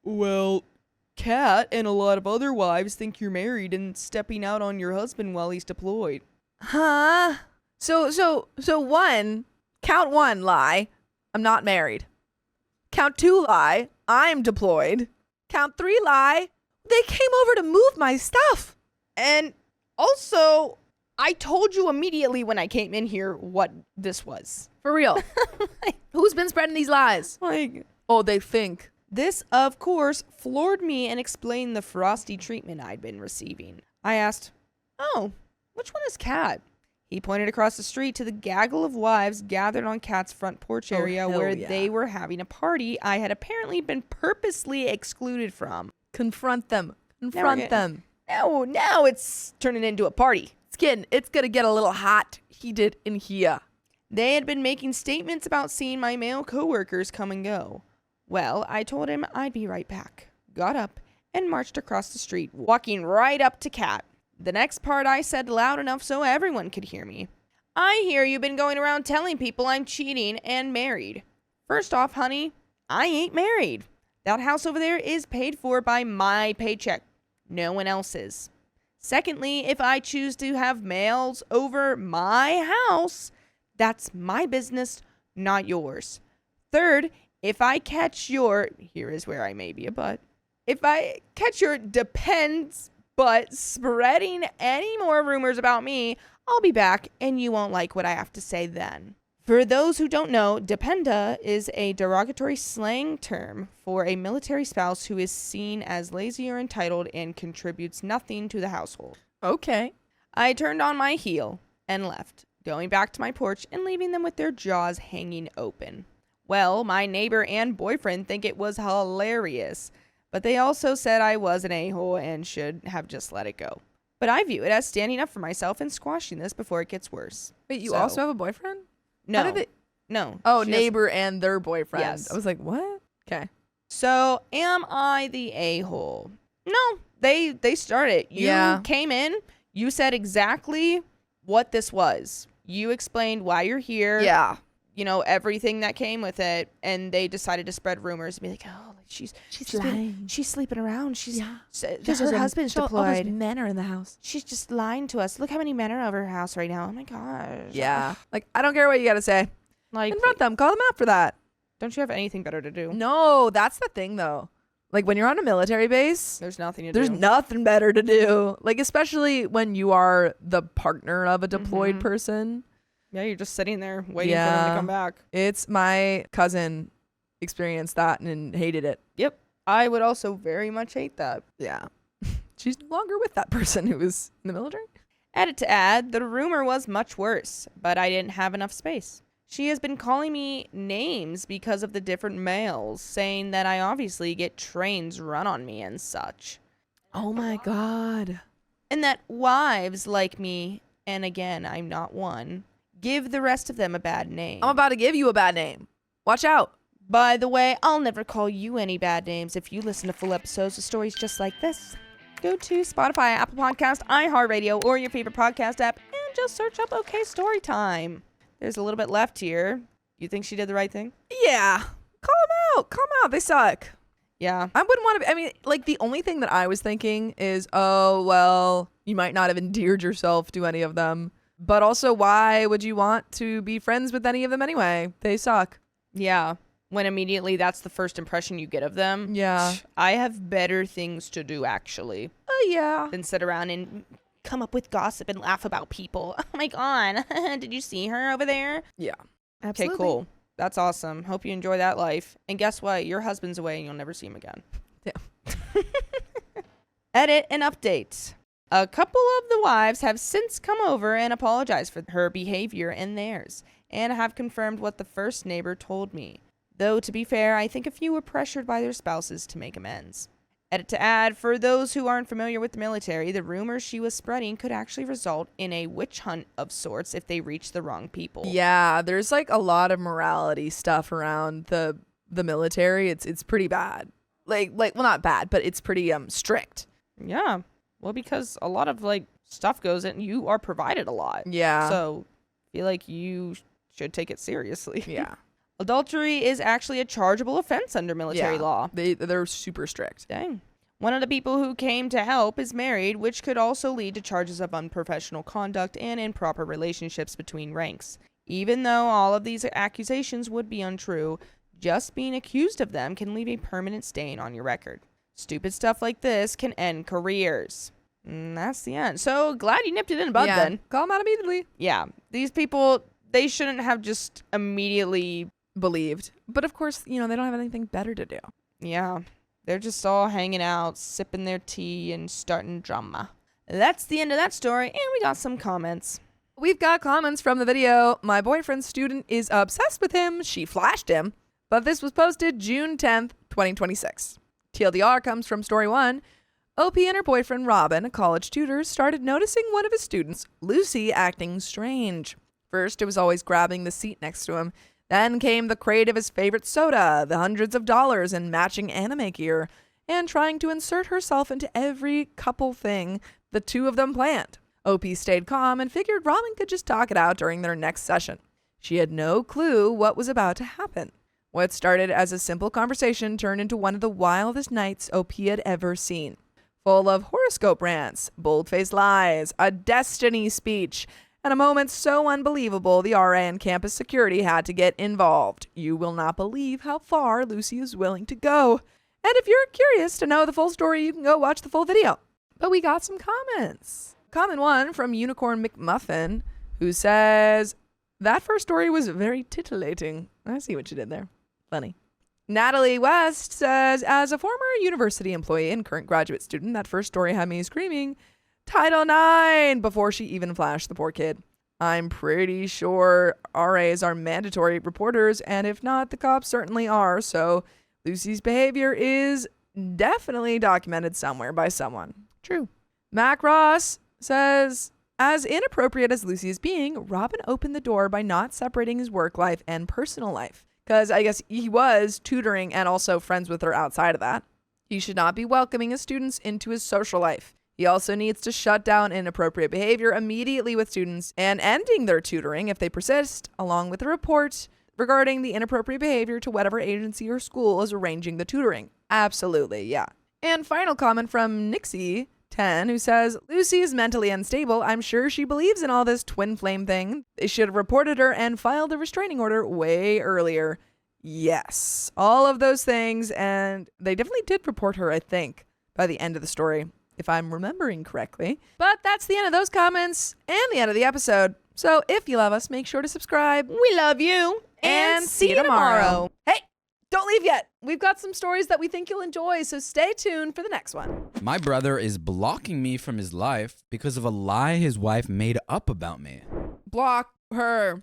"Well, Kat and a lot of other wives think you're married and stepping out on your husband while he's deployed."
Huh? So count one, lie. I'm not married. Count two, lie. I'm deployed. Count three, lie. They came over to move my stuff.
And also, I told you immediately when I came in here what this was.
For real. Who's been spreading these lies? Oh, they think.
This, of course, floored me and explained the frosty treatment I'd been receiving. I asked, "Oh, which one is Kat?" He pointed across the street to the gaggle of wives gathered on Kat's front porch area where they were having a party I had apparently been purposely excluded from.
Confront them. Confront them.
Now it's turning into a party.
It's gonna get a little hot heated in here.
They had been making statements about seeing my male coworkers come and go. Well, I told him I'd be right back, got up, and marched across the street, walking right up to Kat. The next part I said loud enough so everyone could hear me. "I hear you've been going around telling people I'm cheating and married. First off, honey, I ain't married. That house over there is paid for by my paycheck. No one else's. Secondly, if I choose to have males over my house, that's my business, not yours. Third, if I catch your," here is where I may be a butt, "if I catch your depends but spreading any more rumors about me, I'll be back and you won't like what I have to say then." For those who don't know, dependa is a derogatory slang term for a military spouse who is seen as lazy or entitled and contributes nothing to the household.
Okay.
I turned on my heel and left, going back to my porch and leaving them with their jaws hanging open. Well, my neighbor and boyfriend think it was hilarious, but they also said I was an a-hole and should have just let it go. But I view it as standing up for myself and squashing this before it gets worse.
Wait, you also have a boyfriend?
No. No.
Oh, neighbor and their boyfriend.
Yes.
I was like, what? Okay.
So, am I the a-hole? No, they started. You came in, you said exactly what this was. You explained why you're here.
Yeah.
You know, everything that came with it, and they decided to spread rumors and be like, "Oh, she's lying. She's sleeping around. She's her husband's deployed.
All those men are in the house.
She's just lying to us. Look how many men are over her house right now. Oh my gosh."
Yeah. Like, I don't care what you gotta say.
Like,
confront them. Call them out for that.
Don't you have anything better to do?
No, that's the thing though. Like, when you're on a military base,
there's nothing
There's nothing better to do. Like, especially when you are the partner of a deployed person.
Yeah, you're just sitting there waiting for them to come back.
It's my cousin experienced that and hated it.
Yep. I would also very much hate that.
Yeah. She's no longer with that person who was in the military.
Edit to add, the rumor was much worse, but I didn't have enough space. She has been calling me names because of the different males, saying that I obviously get trains run on me and such.
Oh my God.
And that wives like me, and again, I'm not one, give the rest of them a bad name.
I'm about to give you a bad name. Watch out.
By the way, I'll never call you any bad names if you listen to full episodes of stories just like this. Go to Spotify, Apple Podcast, iHeartRadio, or your favorite podcast app and just search up OK Storytime. There's a little bit left here. You think she did the right thing?
Yeah. Call them out. Call them out. They suck.
Yeah.
I wouldn't want to be, I mean, like, the only thing that I was thinking is, oh, well, you might not have endeared yourself to any of them. But also, why would you want to be friends with any of them anyway? They suck.
Yeah. When immediately that's the first impression you get of them.
Yeah.
I have better things to do, actually.
Oh, yeah.
Than sit around and come up with gossip and laugh about people. Oh my God. Did you see her over there?
Yeah.
Absolutely. Okay, cool. That's awesome. Hope you enjoy that life. And guess what? Your husband's away and you'll never see him again.
Yeah.
Edit and update. A couple of the wives have since come over and apologized for her behavior and theirs, and have confirmed what the first neighbor told me. Though, to be fair, I think a few were pressured by their spouses to make amends. Edit to add, for those who aren't familiar with the military, the rumors she was spreading could actually result in a witch hunt of sorts if they reach the wrong people.
Yeah, there's like a lot of morality stuff around the military. It's pretty bad. Like well, not bad, but it's pretty strict.
Yeah. Well, because a lot of like stuff goes in, you are provided a lot.
Yeah.
So I feel like you should take it seriously.
Yeah.
Adultery is actually a chargeable offense under military law.
They're super strict.
Dang. One of the people who came to help is married, which could also lead to charges of unprofessional conduct and improper relationships between ranks. Even though all of these accusations would be untrue, just being accused of them can leave a permanent stain on your record. Stupid stuff like this can end careers. And that's the end. So glad you nipped it in the bud then.
Call them out immediately.
Yeah. These people, they shouldn't have just immediately
believed. But of course, they don't have anything better to do.
Yeah. They're just all hanging out, sipping their tea and starting drama. That's the end of that story. And we got some comments.
We've got comments from the video. My boyfriend's student is obsessed with him. She flashed him. But this was posted June 10th, 2026. TLDR comes from story 1. OP and her boyfriend Robin, a college tutor, started noticing one of his students, Lucy, acting strange. First, it was always grabbing the seat next to him. Then came the crate of his favorite soda, the hundreds of dollars in matching anime gear, and trying to insert herself into every couple thing the two of them planned. OP stayed calm and figured Robin could just talk it out during their next session. She had no clue what was about to happen. What started as a simple conversation turned into one of the wildest nights OP had ever seen. Full of horoscope rants, bold-faced lies, a destiny speech, and a moment so unbelievable the RA and campus security had to get involved. You will not believe how far Lucy is willing to go. And if you're curious to know the full story, you can go watch the full video. But we got some comments. Comment 1 from Unicorn McMuffin, who says, that first story was very titillating. I see what you did there. Funny. Natalie West says, as a former university employee and current graduate student, that first story had me screaming, Title IX, before she even flashed the poor kid. I'm pretty sure RAs are mandatory reporters, and if not, the cops certainly are, so Lucy's behavior is definitely documented somewhere by someone. True. Mac Ross says, as inappropriate as Lucy is being, Robin opened the door by not separating his work life and personal life. Because I guess he was tutoring and also friends with her outside of that. He should not be welcoming his students into his social life. He also needs to shut down inappropriate behavior immediately with students and ending their tutoring if they persist, along with a report regarding the inappropriate behavior to whatever agency or school is arranging the tutoring. Absolutely, yeah. And final comment from Nixie 10, who says, Lucy is mentally unstable. I'm sure she believes in all this twin flame thing. They should have reported her and filed a restraining order way earlier. Yes, all of those things. And they definitely did report her, I think, by the end of the story, if I'm remembering correctly. But that's the end of those comments and the end of the episode. So if you love us, make sure to subscribe.
We love you.
And see you tomorrow. Hey! Don't leave yet. We've got some stories that we think you'll enjoy, so stay tuned for the next one.
My brother is blocking me from his life because of a lie his wife made up about me.
Block her.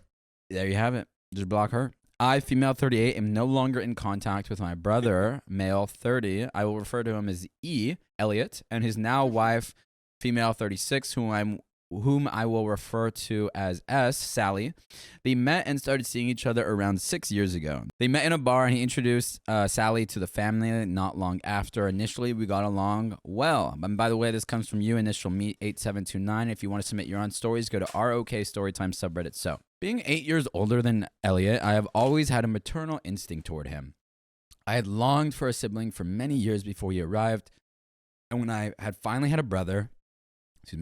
There you have it. Just block her. I, female 38, am no longer in contact with my brother, male 30. I will refer to him as E, Elliot, and his now wife, female 36, whom I'm whom I will refer to as S, Sally. They met and started seeing each other around 6 years ago. They met in a bar and he introduced Sally to the family not long after. Initially, we got along well. And by the way, this comes from you, initial meet 8729. If you want to submit your own stories, go to ROK Storytime subreddit. So, being 8 years older than Elliot, I have always had a maternal instinct toward him. I had longed for a sibling for many years before he arrived. And when I had finally had a brother,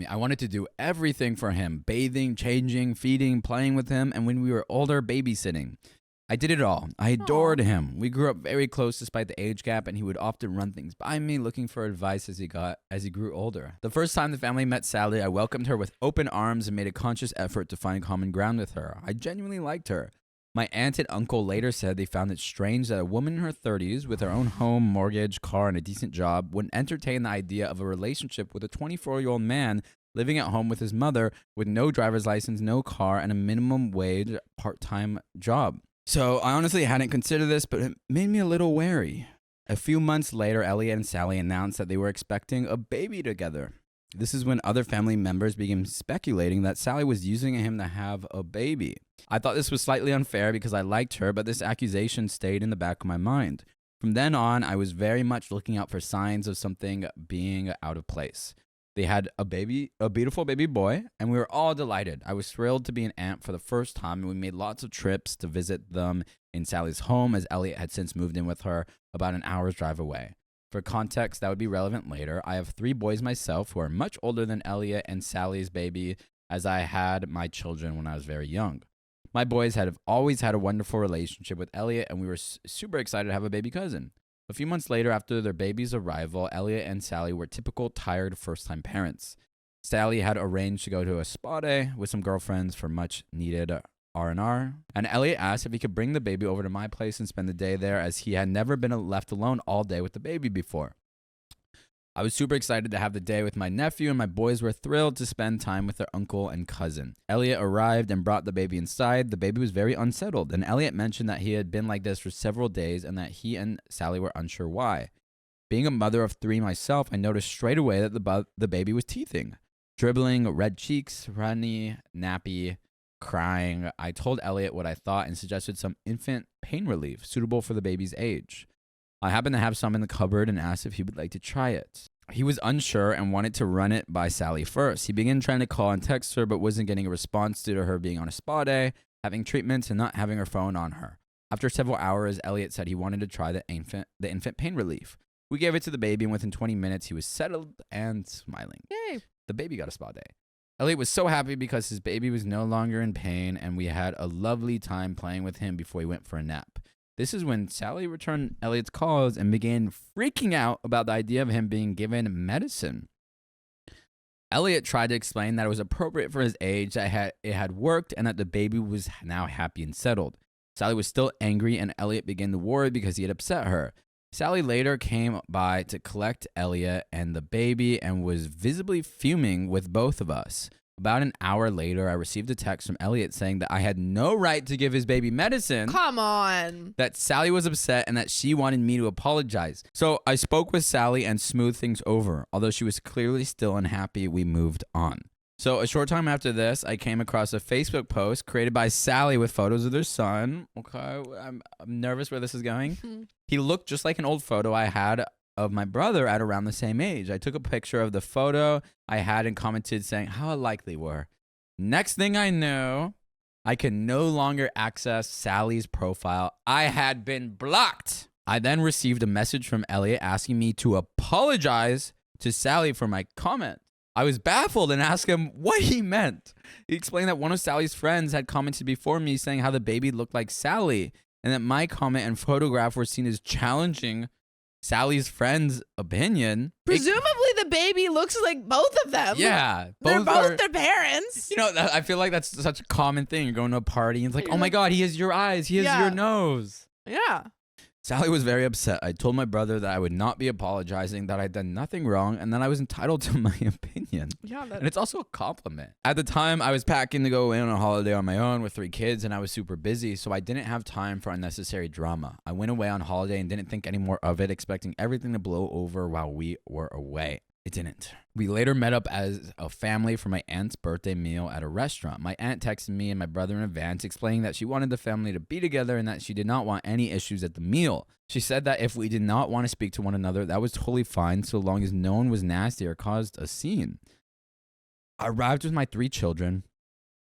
I wanted to do everything for him, bathing, changing, feeding, playing with him, and when we were older, babysitting. I did it all. I adored him. We grew up very close despite the age gap, and he would often run things by me looking for advice as he grew older. The first time the family met Sally, I welcomed her with open arms and made a conscious effort to find common ground with her. I genuinely liked her. My aunt and uncle later said they found it strange that a woman in her 30s with her own home, mortgage, car, and a decent job wouldn't entertain the idea of a relationship with a 24-year-old man living at home with his mother with no driver's license, no car, and a minimum wage part-time job. So I honestly hadn't considered this, but it made me a little wary. A few months later, Elliot and Sally announced that they were expecting a baby together. This is when other family members began speculating that Sally was using him to have a baby. I thought this was slightly unfair because I liked her, but this accusation stayed in the back of my mind. From then on, I was very much looking out for signs of something being out of place. They had a beautiful baby boy, and we were all delighted. I was thrilled to be an aunt for the first time, and we made lots of trips to visit them in Sally's home, as Elliot had since moved in with her about an hour's drive away. For context that would be relevant later, I have 3 boys myself who are much older than Elliot and Sally's baby, as I had my children when I was very young. My boys have always had a wonderful relationship with Elliot, and we were super excited to have a baby cousin. A few months later, after their baby's arrival, Elliot and Sally were typical tired first-time parents. Sally had arranged to go to a spa day with some girlfriends for much-needed R&R, and Elliot asked if he could bring the baby over to my place and spend the day there, as he had never been left alone all day with the baby before. I was super excited to have the day with my nephew, and my boys were thrilled to spend time with their uncle and cousin. Elliot arrived and brought the baby inside. The baby was very unsettled, and Elliot mentioned that he had been like this for several days and that he and Sally were unsure why. Being a mother of 3 myself, I noticed straight away that the baby was teething, dribbling, red cheeks, runny, nappy, crying. I told Elliot what I thought and suggested some infant pain relief suitable for the baby's age. I happened to have some in the cupboard and asked if he would like to try it. He was unsure and wanted to run it by Sally first. He began trying to call and text her, but wasn't getting a response due to her being on a spa day, having treatments, and not having her phone on her. After several hours, Elliot said he wanted to try the infant pain relief. We gave it to the baby, and within 20 minutes, he was settled and smiling.
Yay.
The baby got a spa day. Elliot was so happy because his baby was no longer in pain, and we had a lovely time playing with him before he went for a nap. This is when Sally returned Elliot's calls and began freaking out about the idea of him being given medicine. Elliot tried to explain that it was appropriate for his age, that it had worked, and that the baby was now happy and settled. Sally was still angry, and Elliot began to worry because he had upset her. Sally later came by to collect Elliot and the baby and was visibly fuming with both of us. About an hour later, I received a text from Elliot saying that I had no right to give his baby medicine.
Come on.
That Sally was upset and that she wanted me to apologize. So I spoke with Sally and smoothed things over. Although she was clearly still unhappy, we moved on. So a short time after this, I came across a Facebook post created by Sally with photos of their son. Okay, I'm nervous where this is going. He looked just like an old photo I had of my brother at around the same age. I took a picture of the photo I had and commented saying how alike they were. Next thing I knew, I could no longer access Sally's profile. I had been blocked. I then received a message from Elliot asking me to apologize to Sally for my comment. I was baffled and asked him what he meant. He explained that one of Sally's friends had commented before me saying how the baby looked like Sally, and that my comment and photograph were seen as challenging Sally's friend's opinion.
Presumably the baby looks like both of them.
Yeah.
They're both their parents.
You know, I feel like that's such a common thing. You're going to a party and it's like, oh my God, he has your eyes. He has your nose.
Yeah.
Sally was very upset. I told my brother that I would not be apologizing, that I'd done nothing wrong, and that I was entitled to my opinion.
Yeah,
and it's also a compliment. At the time, I was packing to go away on a holiday on my own with 3 kids, and I was super busy, so I didn't have time for unnecessary drama. I went away on holiday and didn't think any more of it, expecting everything to blow over while we were away. It didn't. We later met up as a family for my aunt's birthday meal at a restaurant. My aunt texted me and my brother in advance explaining that she wanted the family to be together and that she did not want any issues at the meal. She said that if we did not want to speak to one another, that was totally fine so long as no one was nasty or caused a scene. I arrived with my 3 children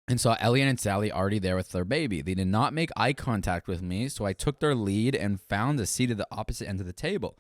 and saw Elliot and Sally already there with their baby. They did not make eye contact with me, so I took their lead and found a seat at the opposite end of the table.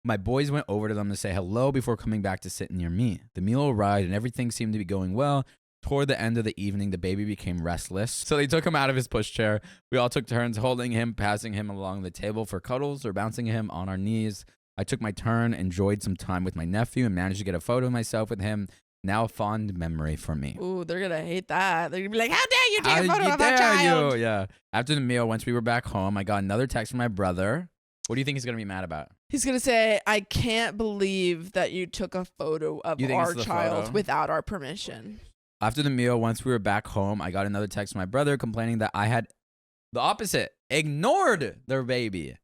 My boys went over to them to say hello before coming back to sit near me. The meal arrived and everything seemed to be going well. Toward the end of the evening, the baby became restless, so they took him out of his pushchair. We all took turns holding him, passing him along the table for cuddles or bouncing him on our knees. I took my turn, enjoyed some time with my nephew, and managed to get a photo of myself with him. Now a fond memory for me.
Ooh, they're gonna hate that. They're gonna be like, "How dare you take a photo of our child?"
Yeah. After the meal, once we were back home, I got another text from my brother. What do you think he's gonna be mad about?
He's gonna say, "I can't believe that you took a photo of
You think
our
it's the
child
photo?
without our permission."
After the meal, once we were back home, I got another text from my brother complaining that I had the opposite, ignored their baby.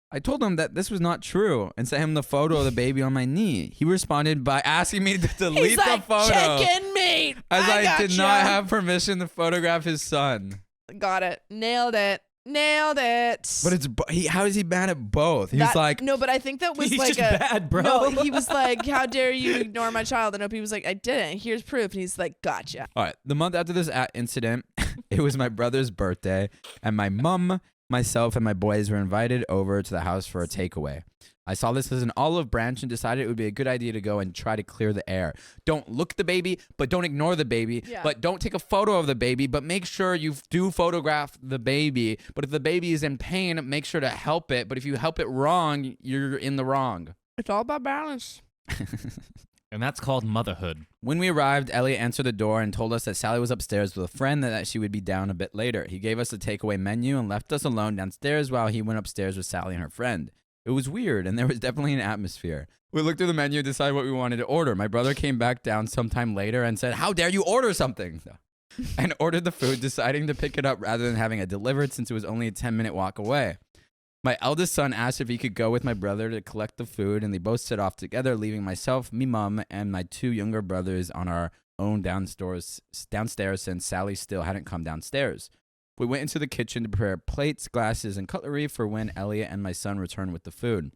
I told him that this was not true and sent him the photo of the baby on my knee. He responded by asking me to delete
He's
the
like,
photo
"Chicken meat."
as I did
gotcha.
not have permission to photograph his son.
Got it. Nailed it. Nailed it.
But it's how is he mad at both? He's like,
no, but I think that was
He's
like
just
a
bad, bro.
No, he was like, "How dare you ignore my child?" And Opie was like, "I didn't. Here's proof." And he's like, "Gotcha."
all right. The month after this incident, it was my brother's birthday, and my mom, myself, and my boys were invited over to the house for a takeaway. I saw this as an olive branch and decided it would be a good idea to go and try to clear the air. Don't look at the baby, but don't ignore the baby.
Yeah.
But don't take a photo of the baby, but make sure you do photograph the baby. But if the baby is in pain, make sure to help it. But if you help it wrong, you're in the wrong.
It's all about balance.
And that's called motherhood.
When we arrived, Elliot answered the door and told us that Sally was upstairs with a friend and that she would be down a bit later. He gave us a takeaway menu and left us alone downstairs while he went upstairs with Sally and her friend. It was weird, and there was definitely an atmosphere. We looked through the menu and decided what we wanted to order. My brother came back down sometime later and said, "How dare you order something?" and ordered the food, deciding to pick it up rather than having it delivered since it was only a 10-minute walk away. My eldest son asked if he could go with my brother to collect the food, and they both set off together, leaving myself, me mom, and my 2 younger brothers on our own downstairs since Sally still hadn't come downstairs. We went into the kitchen to prepare plates, glasses, and cutlery for when Elliot and my son returned with the food.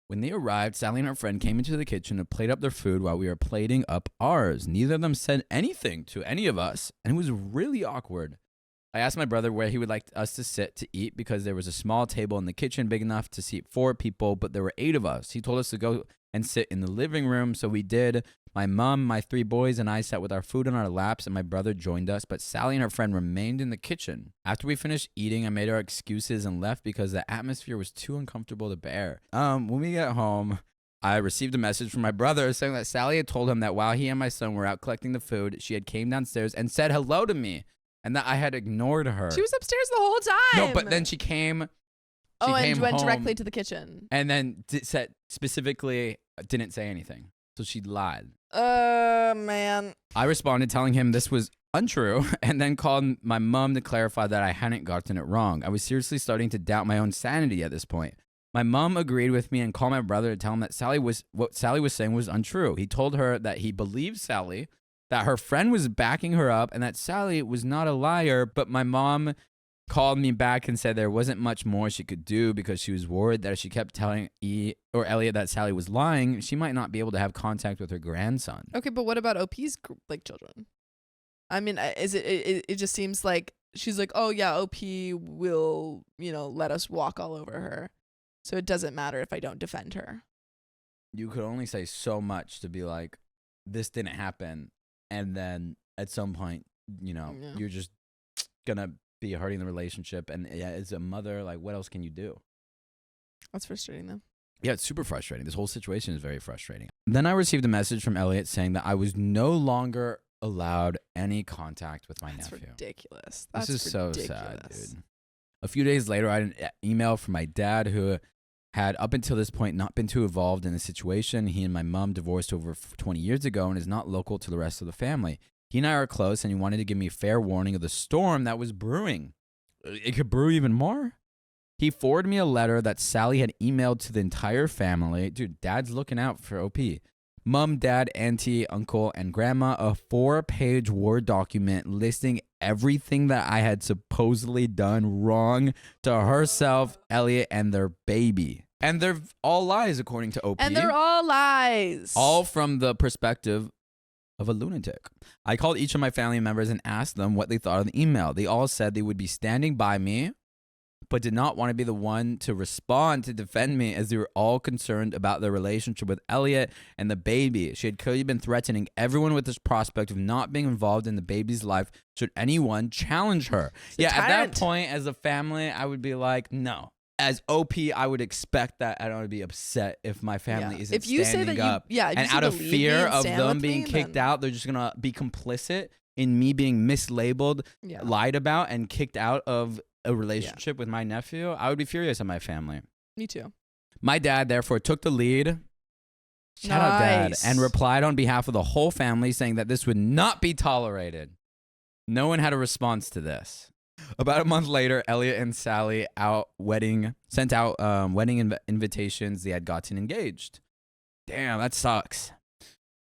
When they arrived, Sally and her friend came into the kitchen to plate up their food while we were plating up ours. Neither of them said anything to any of us, and it was really awkward. I asked my brother where he would like us to sit to eat because there was a small table in the kitchen big enough to seat 4 people, but there were 8 of us. He told us to go and sit in the living room, so we did. My mom, my 3 boys, and I sat with our food on our laps, and my brother joined us, but Sally and her friend remained in the kitchen. After we finished eating, I made our excuses and left because the atmosphere was too uncomfortable to bear. When we got home, I received a message from my brother saying that Sally had told him that while he and my son were out collecting the food, she had came downstairs and said hello to me, and that I had ignored her.
She was upstairs the whole time.
No, but then she came. She
and
came
went
home
directly to the kitchen.
and then said specifically didn't say anything. So she lied.
Man.
I responded telling him this was untrue and then called my mom to clarify that I hadn't gotten it wrong. I was seriously starting to doubt my own sanity at this point. My mom agreed with me and called my brother to tell him that what Sally was saying was untrue. He told her that he believed Sally, that her friend was backing her up, and that Sally was not a liar, but my mom called me back and said there wasn't much more she could do because she was worried that if she kept telling Elliot that Sally was lying, she might not be able to have contact with her grandson.
Okay, but what about OP's children? I mean, it just seems like she's like, "Oh yeah, OP will, let us walk all over her. So it doesn't matter if I don't defend her."
You could only say so much to be like, this didn't happen, and then at some point, you're just gonna be hurting the relationship, and as a mother, like, what else can you do?
That's frustrating though.
Yeah, it's super frustrating. This whole situation is very frustrating. Then I received a message from Elliot saying that I was no longer allowed any contact with my
That's
nephew.
ridiculous.
This is so
ridiculous.
sad, dude. A few days later, I had an email from my dad who had up until this point not been too involved in the situation. He and my mom divorced over 20 years ago and is not local to the rest of the family. He and I are close, and he wanted to give me fair warning of the storm that was brewing. It could brew even more? He forwarded me a letter that Sally had emailed to the entire family. Dude, dad's looking out for OP. Mom, dad, auntie, uncle, and grandma. A 4-page Word document listing everything that I had supposedly done wrong to herself, Elliot, and their baby. And they're all lies, according to OP.
And they're all lies.
All from the perspective of a lunatic. I called each of my family members and asked them what they thought of the email. They all said they would be standing by me, but did not want to be the one to respond to defend me, as they were all concerned about their relationship with Elliot and the baby. She had clearly been threatening everyone with this prospect of not being involved in the baby's life should anyone challenge her.
She's a
At
tyrant.
that point, as a family, I would be like, no. As OP, I would expect that I would be upset if my family isn't
If you say
standing
that
up.
if you
And
say
out of
believe me
fear
and
of
stand
them
with
being
me,
kicked
then-
out, they're just going to be complicit in me being mislabeled,
Yeah.
lied about, and kicked out of a relationship with my nephew. I would be furious at my family.
Me too.
My dad, therefore, took the lead. Shout out, Dad.
Nice.
And replied on behalf of the whole family, saying that this would not be tolerated. No one had a response to this. About a month later, Elliot and Sally sent out wedding invitations. They had gotten engaged. Damn, that sucks.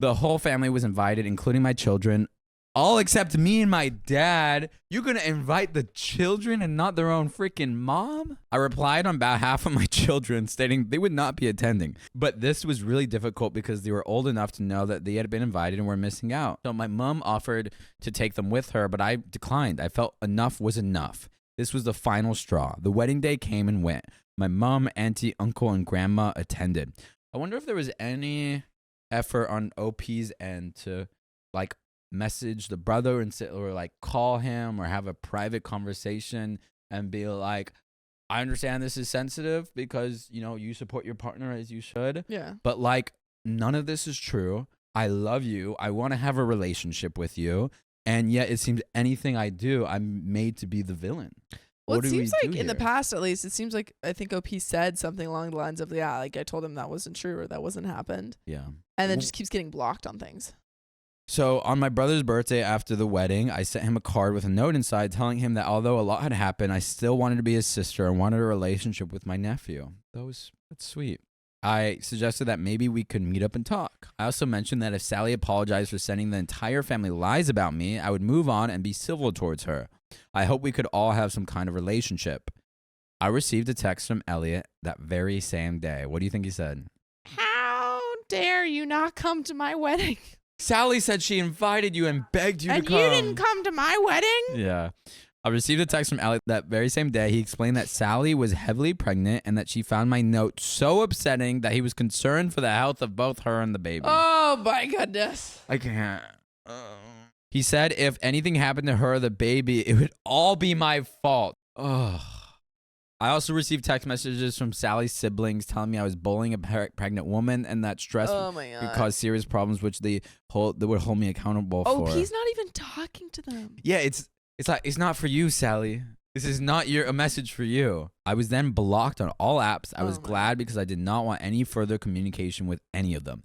The whole family was invited, including my children, all except me and my dad. You're going to invite the children and not their own freaking mom? I replied on behalf of my children, stating they would not be attending. But this was really difficult because they were old enough to know that they had been invited and were missing out. So my mom offered to take them with her, but I declined. I felt enough was enough. This was the final straw. The wedding day came and went. My mom, auntie, uncle, and grandma attended. I wonder if there was any effort on OP's end to message the brother and sit, or call him or have a private conversation and be like, I understand this is sensitive because, you support your partner as you should.
Yeah.
But none of this is true. I love you. I want to have a relationship with you. And yet it seems anything I do, I'm made to be the villain.
Well,
What
it
do we
seems like
do
in the
here?
past, at least, it seems like I think OP said something along the lines of, I told him that wasn't true or that wasn't happened.
Yeah.
And then
Well-
just keeps getting blocked on things.
So on my brother's birthday after the wedding, I sent him a card with a note inside telling him that although a lot had happened, I still wanted to be his sister and wanted a relationship with my nephew. That's sweet. I suggested that maybe we could meet up and talk. I also mentioned that if Sally apologized for sending the entire family lies about me, I would move on and be civil towards her. I hope we could all have some kind of relationship. I received a text from Elliot that very same day. What do you think he said?
How dare you not come to my wedding?
Sally said she invited you and begged you
And
to come.
you didn't come to my wedding?
Yeah. I received a text from Elliot that very same day. He explained that Sally was heavily pregnant and that she found my note so upsetting that he was concerned for the health of both her and the baby.
Oh, my goodness.
I can't. He said if anything happened to her or the baby, it would all be my fault. Ugh. I also received text messages from Sally's siblings telling me I was bullying a pregnant woman and that stress
Oh, my God.
could cause serious problems, which they would hold me accountable for.
He's not even talking to them.
Yeah, it's not for you, Sally. This is not a message for you. I was then blocked on all apps. I was
Oh my
glad because I did not want any further communication with any of them.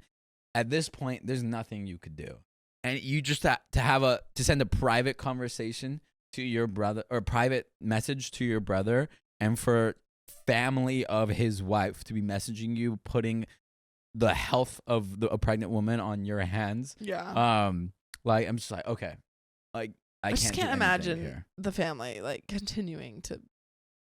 At this point, there's nothing you could do. And you just have to send a private conversation to your brother, or a private message to your brother, and for family of his wife to be messaging you, putting the health of a pregnant woman on your hands.
Yeah.
I'm just like, okay, I
just
do
can't
anything
imagine
here.
the family continuing to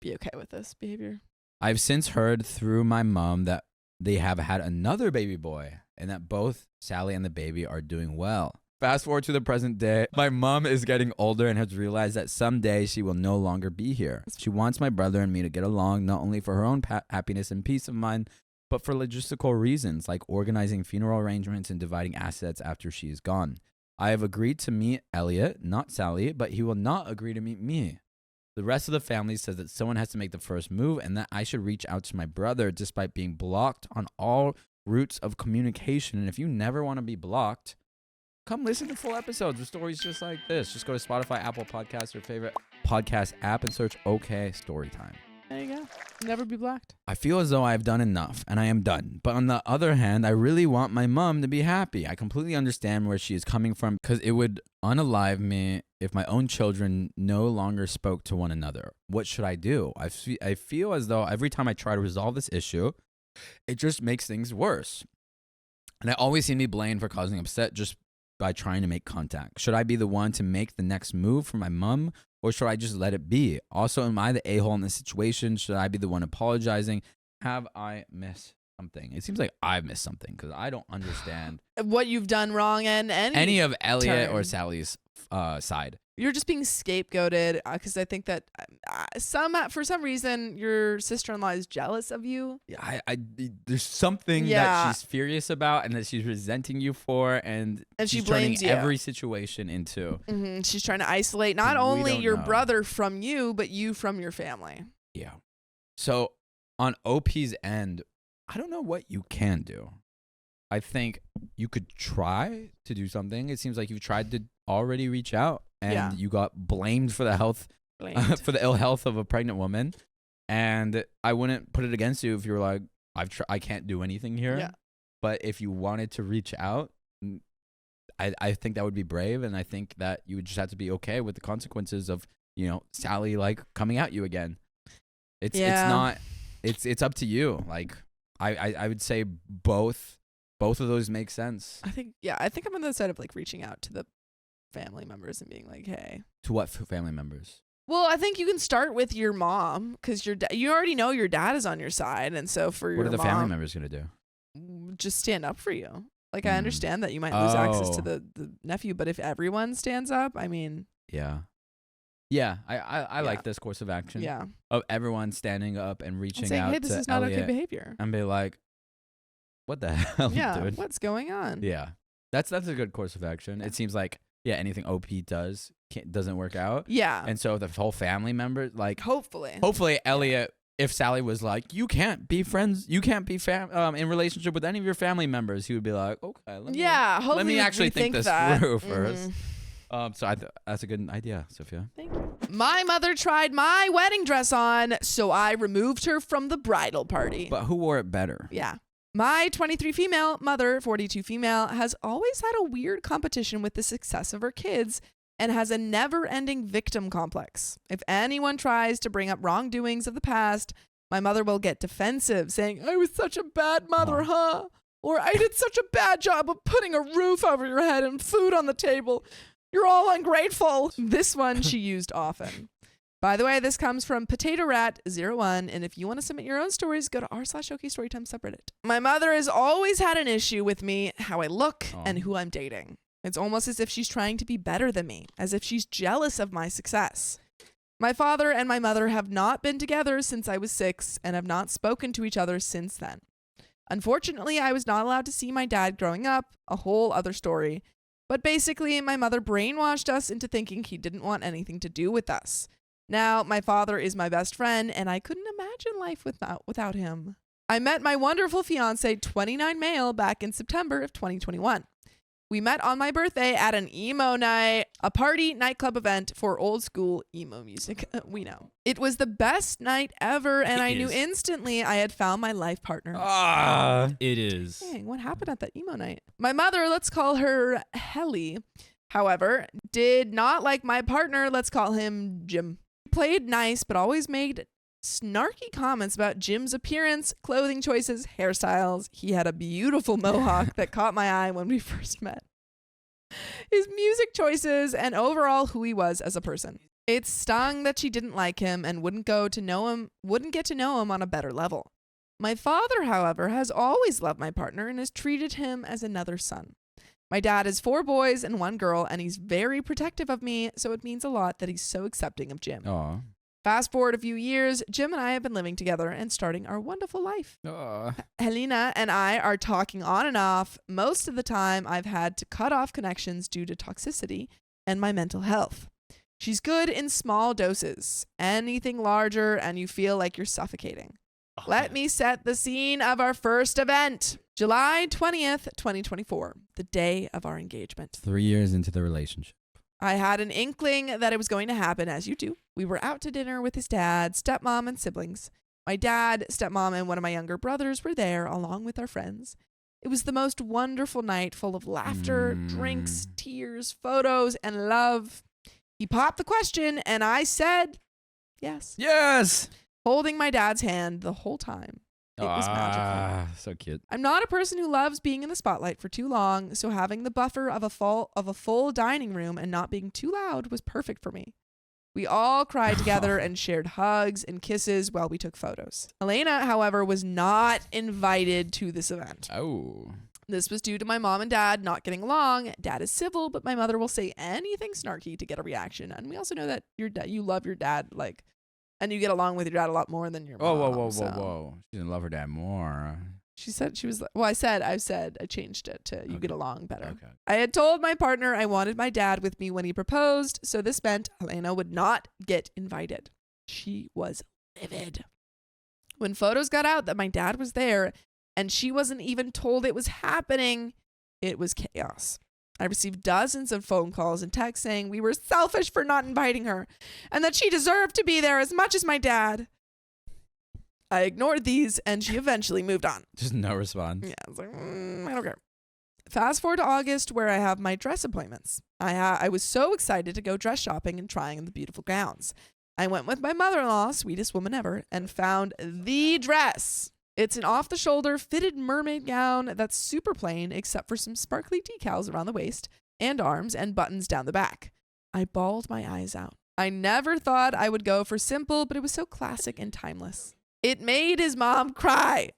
be okay with this behavior.
I've since heard through my mom that they have had another baby boy and that both Sally and the baby are doing well. Fast forward to the present day, my mom is getting older and has realized that someday she will no longer be here. She wants my brother and me to get along, not only for her own happiness and peace of mind, but for logistical reasons like organizing funeral arrangements and dividing assets after she is gone. I have agreed to meet Elliot, not Sally, but he will not agree to meet me. The rest of the family says that someone has to make the first move and that I should reach out to my brother despite being blocked on all routes of communication. And if you never want to be blocked, come listen to full episodes with stories just like this. Just go to Spotify, Apple Podcasts, your favorite podcast app, and search OK Storytime.
There you go. Never be blocked.
I feel as though I've done enough, and I am done. But on the other hand, I really want my mom to be happy. I completely understand where she is coming from because it would unalive me if my own children no longer spoke to one another. What should I do? I feel as though every time I try to resolve this issue, it just makes things worse. And I always seem to be blamed for causing upset just by trying to make contact. Should I be the one to make the next move for my mom? Or should I just let it be? Also, am I the a-hole in this situation? Should I be the one apologizing? Have I missed something? It seems like I've missed something because I don't understand
What you've done wrong and
any of Elliot or
turn.
Sally's side.
You're just being scapegoated because I think that for some reason your sister-in-law is jealous of you.
Yeah, there's something
Yeah.
that she's furious about and that she's resenting you for, and
And she
she's turning
blames you.
every situation into.
She's trying to isolate not
We
only
don't
your
know.
brother from you, but you from your family.
Yeah. So on OP's end, I don't know what you can do. I think you could try to do something. It seems like you've tried to already reach out, and
Yeah.
you got blamed for the health, for the ill health of a pregnant woman. And I wouldn't put it against you if you were like, I can't do anything here.
Yeah.
But if you wanted to reach out, I think that would be brave, and I think that you would just have to be okay with the consequences of, Sally like coming at you again. It's not. It's up to you. Like I would say both of those make sense.
I think I'm on the side of like reaching out to the family members and being like, hey.
To what family members?
Well, I think you can start with your mom because you already know your dad is on your side, and so for your
What are the family
mom,
members gonna do?
just stand up for you. Like I understand that you might lose access to the nephew, but if everyone stands up, I mean,
Yeah. I like this course of action.
yeah,
Of everyone standing up and
and
reaching
saying,
out
hey, this
to
is not
Elliot
okay behavior.
and be like, "What the hell,
Yeah,
dude?"
what's going on?
Yeah, that's a good course of action. It seems like anything OP does doesn't work out,
Yeah,
and so the whole family member, like,
hopefully,
Elliot, if Sally was like, you can't be friends, you can't be in relationship with any of your family members, he would be like, okay,
hopefully
let me actually think this
that.
through first.
Mhm.
So that's a good idea, Sophia.
Thank you. My mother tried my wedding dress on, so I removed her from the bridal party.
But who wore it better?
Yeah. My 23 female mother, 42 female, has always had a weird competition with the success of her kids and has a never-ending victim complex. If anyone tries to bring up wrongdoings of the past, my mother will get defensive, saying, I was such a bad mother, huh? Or I did such a bad job of putting a roof over your head and food on the table. You're all ungrateful. This one she used often. By the way, this comes from PotatoRat01, and if you want to submit your own stories, go to r/OKStorytime subreddit. My mother has always had an issue with me, how I look, and who I'm dating. It's almost as if she's trying to be better than me, as if she's jealous of my success. My father and my mother have not been together since I was 6 and have not spoken to each other since then. Unfortunately, I was not allowed to see my dad growing up, a whole other story. But basically, my mother brainwashed us into thinking he didn't want anything to do with us. Now, my father is my best friend, and I couldn't imagine life without him. I met my wonderful fiance, 29 male, back in September of 2021. We met on my birthday at an emo night, a party nightclub event for old school emo music. We know. It was the best night ever, and I knew instantly I had found my life partner.
It is.
Dang, what happened at that emo night? My mother, let's call her Helly, however, did not like my partner, let's call him Jim. He played nice, but always made snarky comments about Jim's appearance, clothing choices, hairstyles. He had a beautiful mohawk that caught my eye when we first met. His music choices and overall who he was as a person. It stung that she didn't like him and wouldn't get to know him on a better level. My father, however, has always loved my partner and has treated him as another son. My dad has 4 boys and 1 girl, and he's very protective of me, so it means a lot that he's so accepting of Jim.
Aw.
Fast forward a few years, Jim and I have been living together and starting our wonderful life. Helena and I are talking on and off. Most of the time, I've had to cut off connections due to toxicity and my mental health. She's good in small doses. Anything larger and you feel like you're suffocating. Let me set the scene of our first event. July 20th, 2024, the day of our engagement.
3 years into the relationship.
I had an inkling that it was going to happen, as you do. We were out to dinner with his dad, stepmom, and siblings. My dad, stepmom, and one of my younger brothers were there, along with our friends. It was the most wonderful night, full of laughter, drinks, tears, photos, and love. He popped the question, and I said yes.
Yes.
Holding my dad's hand the whole time. It was magical.
So cute.
I'm not a person who loves being in the spotlight for too long, so having the buffer of a full dining room and not being too loud was perfect for me. We all cried together and shared hugs and kisses while we took photos. Elena, however, was not invited to this event.
Oh.
This was due to my mom and dad not getting along. Dad is civil, but my mother will say anything snarky to get a reaction. And we also know that you love your dad, like, and you get along with your dad a lot more than your mom.
Whoa. She didn't love her dad more.
She said she was, well, I changed it to you get along better.
Okay.
I had told my partner I wanted my dad with me when he proposed, so this meant Helena would not get invited. She was livid. When photos got out that my dad was there and she wasn't even told it was happening, it was chaos. I received dozens of phone calls and texts saying we were selfish for not inviting her and that she deserved to be there as much as my dad. I ignored these and she eventually moved on.
Just no response.
Yeah, I was like, I don't care. Fast forward to August, where I have my dress appointments. I was so excited to go dress shopping and trying on the beautiful gowns. I went with my mother-in-law, sweetest woman ever, and found the dress. It's an off-the-shoulder fitted mermaid gown that's super plain except for some sparkly decals around the waist and arms and buttons down the back. I bawled my eyes out. I never thought I would go for simple, but it was so classic and timeless. It made his mom cry.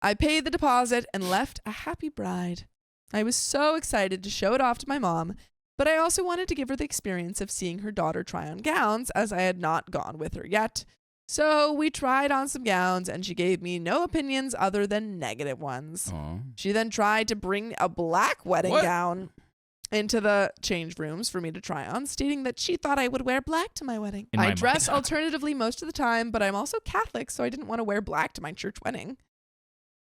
I paid the deposit and left a happy bride. I was so excited to show it off to my mom, but I also wanted to give her the experience of seeing her daughter try on gowns, as I had not gone with her yet. So we tried on some gowns and she gave me no opinions other than negative ones.
Aww.
She then tried to bring a black wedding gown into the change rooms for me to try on, stating that she thought I would wear black to my wedding. I dress alternatively most of the time, but I'm also Catholic, so I didn't want to wear black to my church wedding.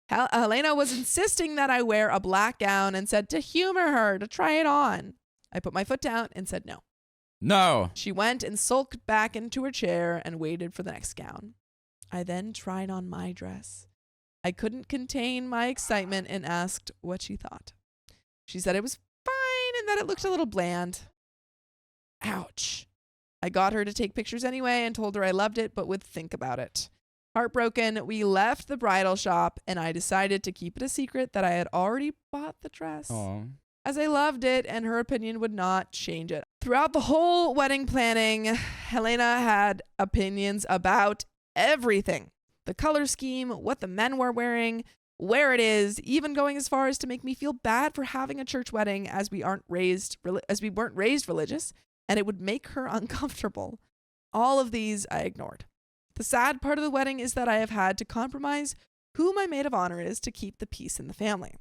Helena was insisting that I wear a black gown and said to humor her to try it on. I put my foot down and said no.
No.
She went and sulked back into her chair and waited for the next gown. I then tried on my dress. I couldn't contain my excitement and asked what she thought. She said it was fine and that it looked a little bland. Ouch. I got her to take pictures anyway and told her I loved it but would think about it. Heartbroken, we left the bridal shop and I decided to keep it a secret that I had already bought the dress.
Aww.
As I loved it and her opinion would not change it. Throughout the whole wedding planning, Helena had opinions about everything. The color scheme, what the men were wearing, where it is, even going as far as to make me feel bad for having a church wedding as we weren't raised religious, and it would make her uncomfortable. All of these I ignored. The sad part of the wedding is that I have had to compromise who my maid of honor is to keep the peace in the family.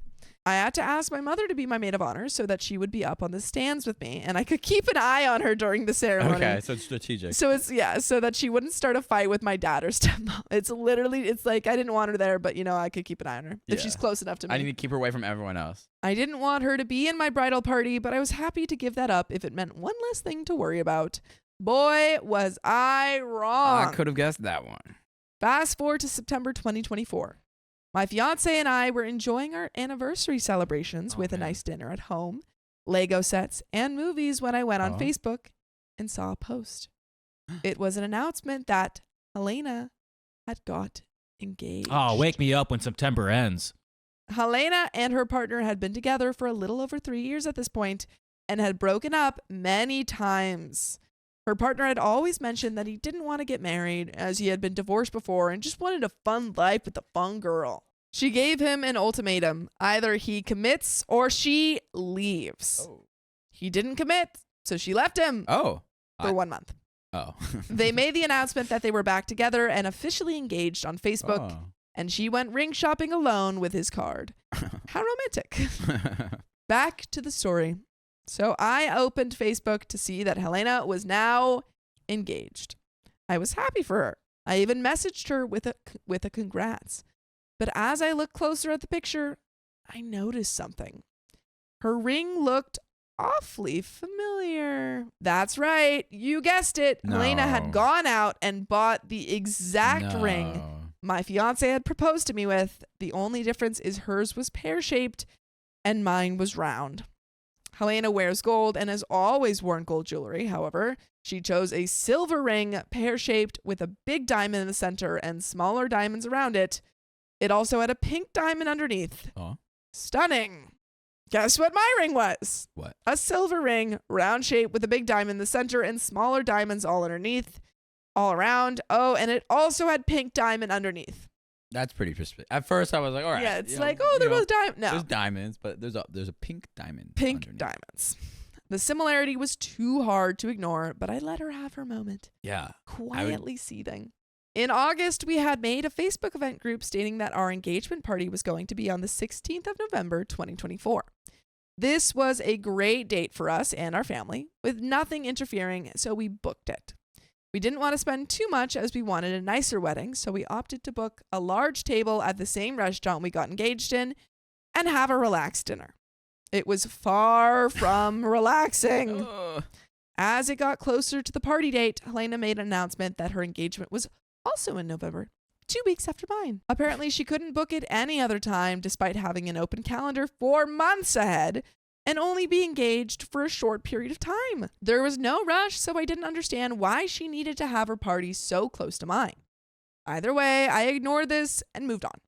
I had to ask my mother to be my maid of honor so that she would be up on the stands with me and I could keep an eye on her during the ceremony.
Okay, so it's strategic.
So so that she wouldn't start a fight with my dad or stepmom. It's like I didn't want her there, but I could keep an eye on her if she's close enough to me.
I need to keep her away from everyone else.
I didn't want her to be in my bridal party, but I was happy to give that up if it meant one less thing to worry about. Boy, was I wrong.
I could have guessed that one.
Fast forward to September 2024. My fiance and I were enjoying our anniversary celebrations with a nice dinner at home, Lego sets, and movies when I went on Facebook and saw a post. It was an announcement that Helena had got engaged.
Oh, wake me up when September ends.
Helena and her partner had been together for a little over 3 years at this point and had broken up many times. Her partner had always mentioned that he didn't want to get married as he had been divorced before and just wanted a fun life with a fun girl. She gave him an ultimatum. Either he commits or she leaves.
Oh.
He didn't commit, so she left him for 1 month.
Oh.
They made the announcement that they were back together and officially engaged on Facebook, and she went ring shopping alone with his card. How romantic. Back to the story. So I opened Facebook to see that Helena was now engaged. I was happy for her. I even messaged her with a congrats. But as I looked closer at the picture, I noticed something. Her ring looked awfully familiar. That's right. You guessed it.
No.
Helena had gone out and bought the exact ring
No.
my fiance had proposed to me with. The only difference is hers was pear-shaped and mine was round. Helena wears gold and has always worn gold jewelry. However, she chose a silver ring, pear-shaped, with a big diamond in the center and smaller diamonds around it. It also had a pink diamond underneath.
Oh.
Stunning. Guess what my ring was?
What?
A silver ring, round shape with a big diamond in the center and smaller diamonds all underneath, all around. Oh, and it also had pink diamond underneath.
That's pretty specific. At first, I was like, all right.
Yeah, it's
you
like,
know,
oh, there
you know,
was diamond. No.
There's diamonds, but there's a pink diamond.
Pink
underneath.
diamonds. The similarity was too hard to ignore, but I let her have her moment,
Yeah.
quietly seething. In August, we had made a Facebook event group stating that our engagement party was going to be on the 16th of November, 2024. This was a great date for us and our family, with nothing interfering, so we booked it. We didn't want to spend too much as we wanted a nicer wedding, so we opted to book a large table at the same restaurant we got engaged in and have a relaxed dinner. It was far from relaxing. As it got closer to the party date, Helena made an announcement that her engagement was also in November, 2 weeks after mine. Apparently, she couldn't book it any other time despite having an open calendar 4 months ahead and only be engaged for a short period of time. There was no rush, so I didn't understand why she needed to have her party so close to mine. Either way, I ignored this and moved on.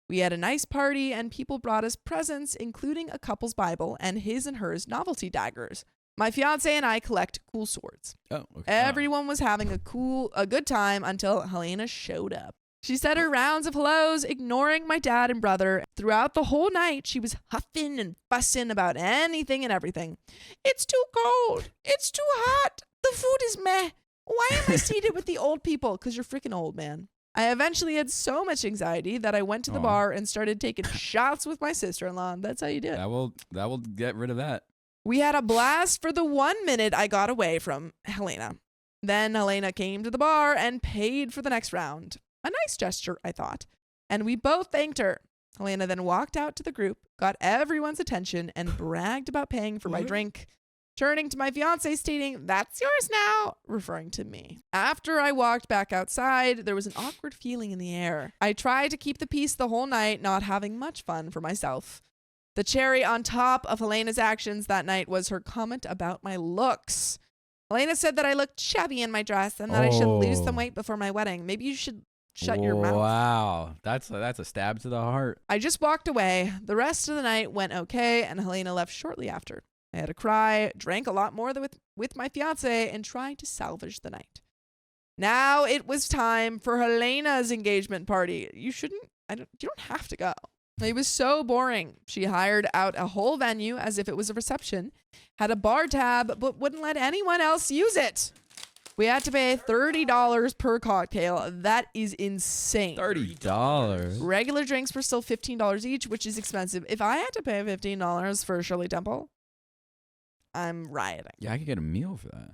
We had a nice party and people brought us presents, including a couple's Bible and his and hers novelty daggers. My fiance and I collect cool swords.
Oh, okay.
Everyone was having a good time until Helena showed up. She said her rounds of hellos, ignoring my dad and brother. Throughout the whole night, she was huffing and fussing about anything and everything. It's too cold. It's too hot. The food is meh. Why am I seated with the old people? Because you're freaking old, man. I eventually had so much anxiety that I went to the bar and started taking shots with my sister-in-law. That's how you do it.
That will get rid of that.
We had a blast for the 1 minute I got away from Helena. Then Helena came to the bar and paid for the next round. A nice gesture, I thought. And we both thanked her. Helena then walked out to the group, got everyone's attention, and bragged about paying for my drink. Turning to my fiance stating, "That's yours now," referring to me. After I walked back outside, there was an awkward feeling in the air. I tried to keep the peace the whole night, not having much fun for myself. The cherry on top of Helena's actions that night was her comment about my looks. Helena said that I looked chubby in my dress and that I should lose some weight before my wedding. Maybe you should shut your mouth.
Wow. That's a stab to the heart.
I just walked away. The rest of the night went okay, and Helena left shortly after. I had a cry, drank a lot more with my fiance, and tried to salvage the night. Now it was time for Helena's engagement party. You don't have to go. It was so boring. She hired out a whole venue as if it was a reception, had a bar tab, but wouldn't let anyone else use it. We had to pay $30 per cocktail. That is insane.
$30.
Regular drinks were still $15 each, which is expensive. If I had to pay $15 for Shirley Temple, I'm rioting.
Yeah, I could get a meal for that.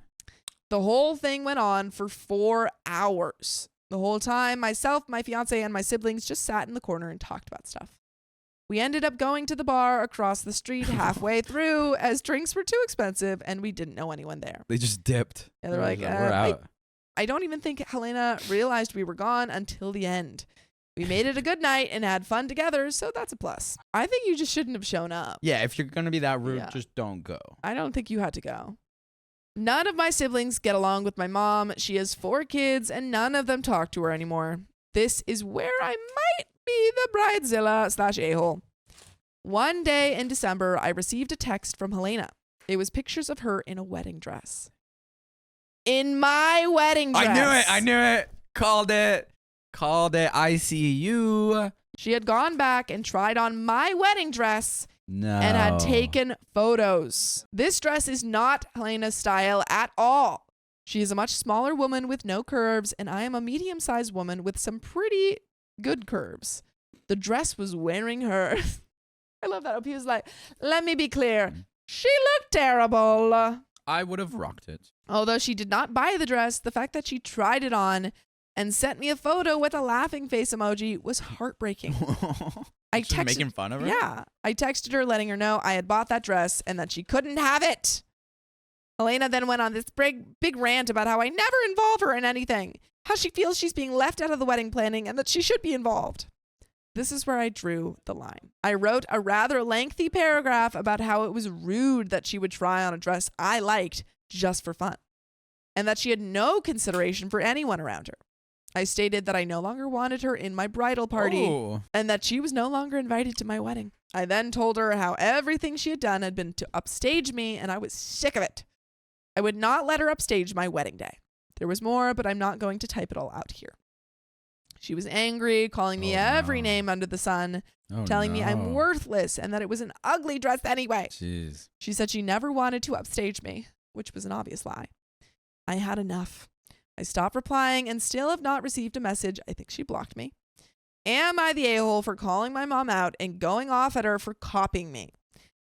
The whole thing went on for 4 hours. The whole time, myself, my fiance, and my siblings just sat in the corner and talked about stuff. We ended up going to the bar across the street halfway through as drinks were too expensive and we didn't know anyone there.
They just dipped.
And they're like,
we're out.
I don't even think Helena realized we were gone until the end. We made it a good night and had fun together, so that's a plus. I think you just shouldn't have shown up.
Yeah, if you're going to be that rude,
Yeah.
just don't go.
I don't think you had to go. None of my siblings get along with my mom. She has 4 kids and none of them talk to her anymore. This is where I might be the bridezilla/a-hole. One day in December, I received a text from Helena. It was pictures of her in a wedding dress. In my wedding dress.
I knew it. Called it. I see you.
She had gone back and tried on my wedding dress
No.
and had taken photos. This dress is not Helena's style at all. She is a much smaller woman with no curves, and I am a medium-sized woman with some pretty good curves. The dress was wearing her. I love that. He was like, let me be clear. She looked terrible.
I would have rocked it.
Although she did not buy the dress, the fact that she tried it on and sent me a photo with a laughing face emoji was heartbreaking. I
Just
texted,
making fun of her?
Yeah. I texted her letting her know I had bought that dress and that she couldn't have it. Elena then went on this big rant about how I never involve her in anything, how she feels she's being left out of the wedding planning and that she should be involved. This is where I drew the line. I wrote a rather lengthy paragraph about how it was rude that she would try on a dress I liked just for fun, and that she had no consideration for anyone around her. I stated that I no longer wanted her in my bridal party and that she was no longer invited to my wedding. I then told her how everything she had done had been to upstage me and I was sick of it. I would not let her upstage my wedding day. There was more, but I'm not going to type it all out here. She was angry, calling me every name under the sun, telling me I'm worthless and that it was an ugly dress anyway.
Jeez.
She said she never wanted to upstage me, which was an obvious lie. I had enough. I stopped replying and still have not received a message. I think she blocked me. Am I the a-hole for calling my mom out and going off at her for copying me?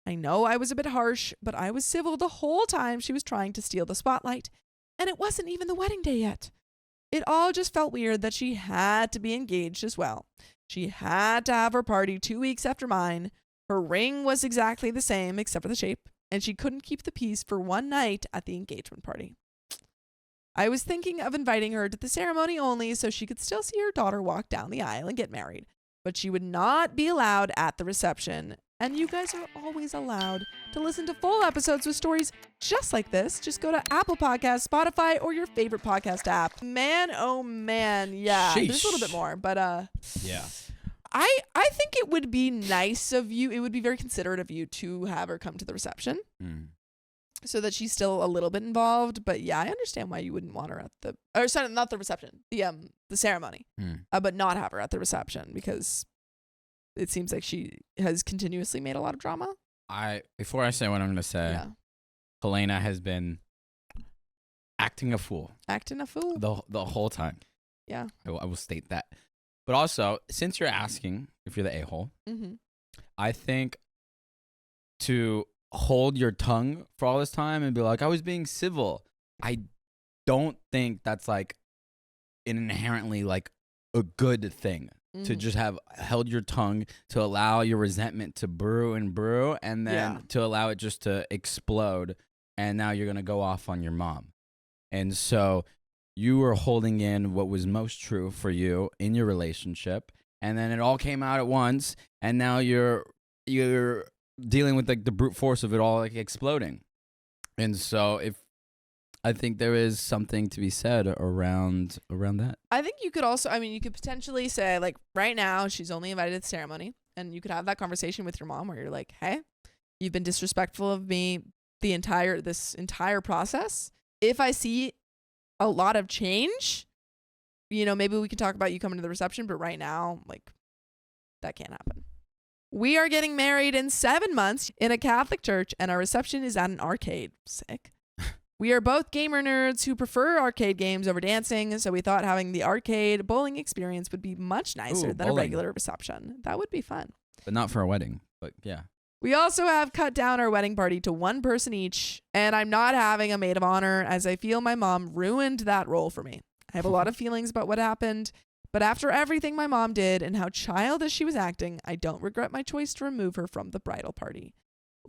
I know I was a bit harsh, but I was civil the whole time she was trying to steal the spotlight, and it wasn't even the wedding day yet. It all just felt weird that she had to be engaged as well. She had to have her party 2 weeks after mine. Her ring was exactly the same except for the shape, and she couldn't keep the peace for one night at the engagement party. I was thinking of inviting her to the ceremony only so she could still see her daughter walk down the aisle and get married, but she would not be allowed at the reception. And you guys are always allowed to listen to full episodes with stories just like this. Just go to Apple Podcasts, Spotify, or your favorite podcast app. Man, oh man, yeah.
Sheesh.
There's a little bit more, but
Yeah.
I think it would be nice of you. It would be very considerate of you to have her come to the reception so that she's still a little bit involved. But yeah, I understand why you wouldn't want her at not the reception, the ceremony, but not have her at the reception because it seems like she has continuously made a lot of drama.
Before I say what I'm going to say, Helena has been acting a fool.
Acting a fool?
The whole time.
Yeah.
I will state that. But also, since you're asking if you're the a-hole, I think to hold your tongue for all this time and be like, I was being civil, I don't think that's like an inherently like a good thing. To just have held your tongue, to allow your resentment to brew and then to allow it just to explode, and now you're going to go off on your mom. And so you were holding in what was most true for you in your relationship, and then it all came out at once, and now you're dealing with like the brute force of it all like exploding. And so I think there is something to be said around that.
I think you could also, you could potentially say, like, right now, she's only invited to the ceremony, and you could have that conversation with your mom where you're like, hey, you've been disrespectful of me this entire process. If I see a lot of change, maybe we can talk about you coming to the reception, but right now, like, that can't happen. We are getting married in 7 months in a Catholic church, and our reception is at an arcade. Sick. We are both gamer nerds who prefer arcade games over dancing, so we thought having the arcade bowling experience would be much nicer than a regular reception. That would be fun.
But not for a wedding, but yeah.
We also have cut down our wedding party to one person each, and I'm not having a maid of honor as I feel my mom ruined that role for me. I have a lot of feelings about what happened, but after everything my mom did and how childish she was acting, I don't regret my choice to remove her from the bridal party.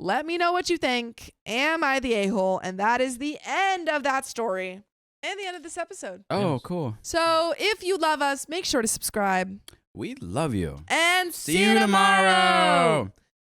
Let me know what you think. Am I the a-hole? And that is the end of that story and the end of this episode.
Oh, cool.
So if you love us, make sure to subscribe.
We love you.
And
see you tomorrow.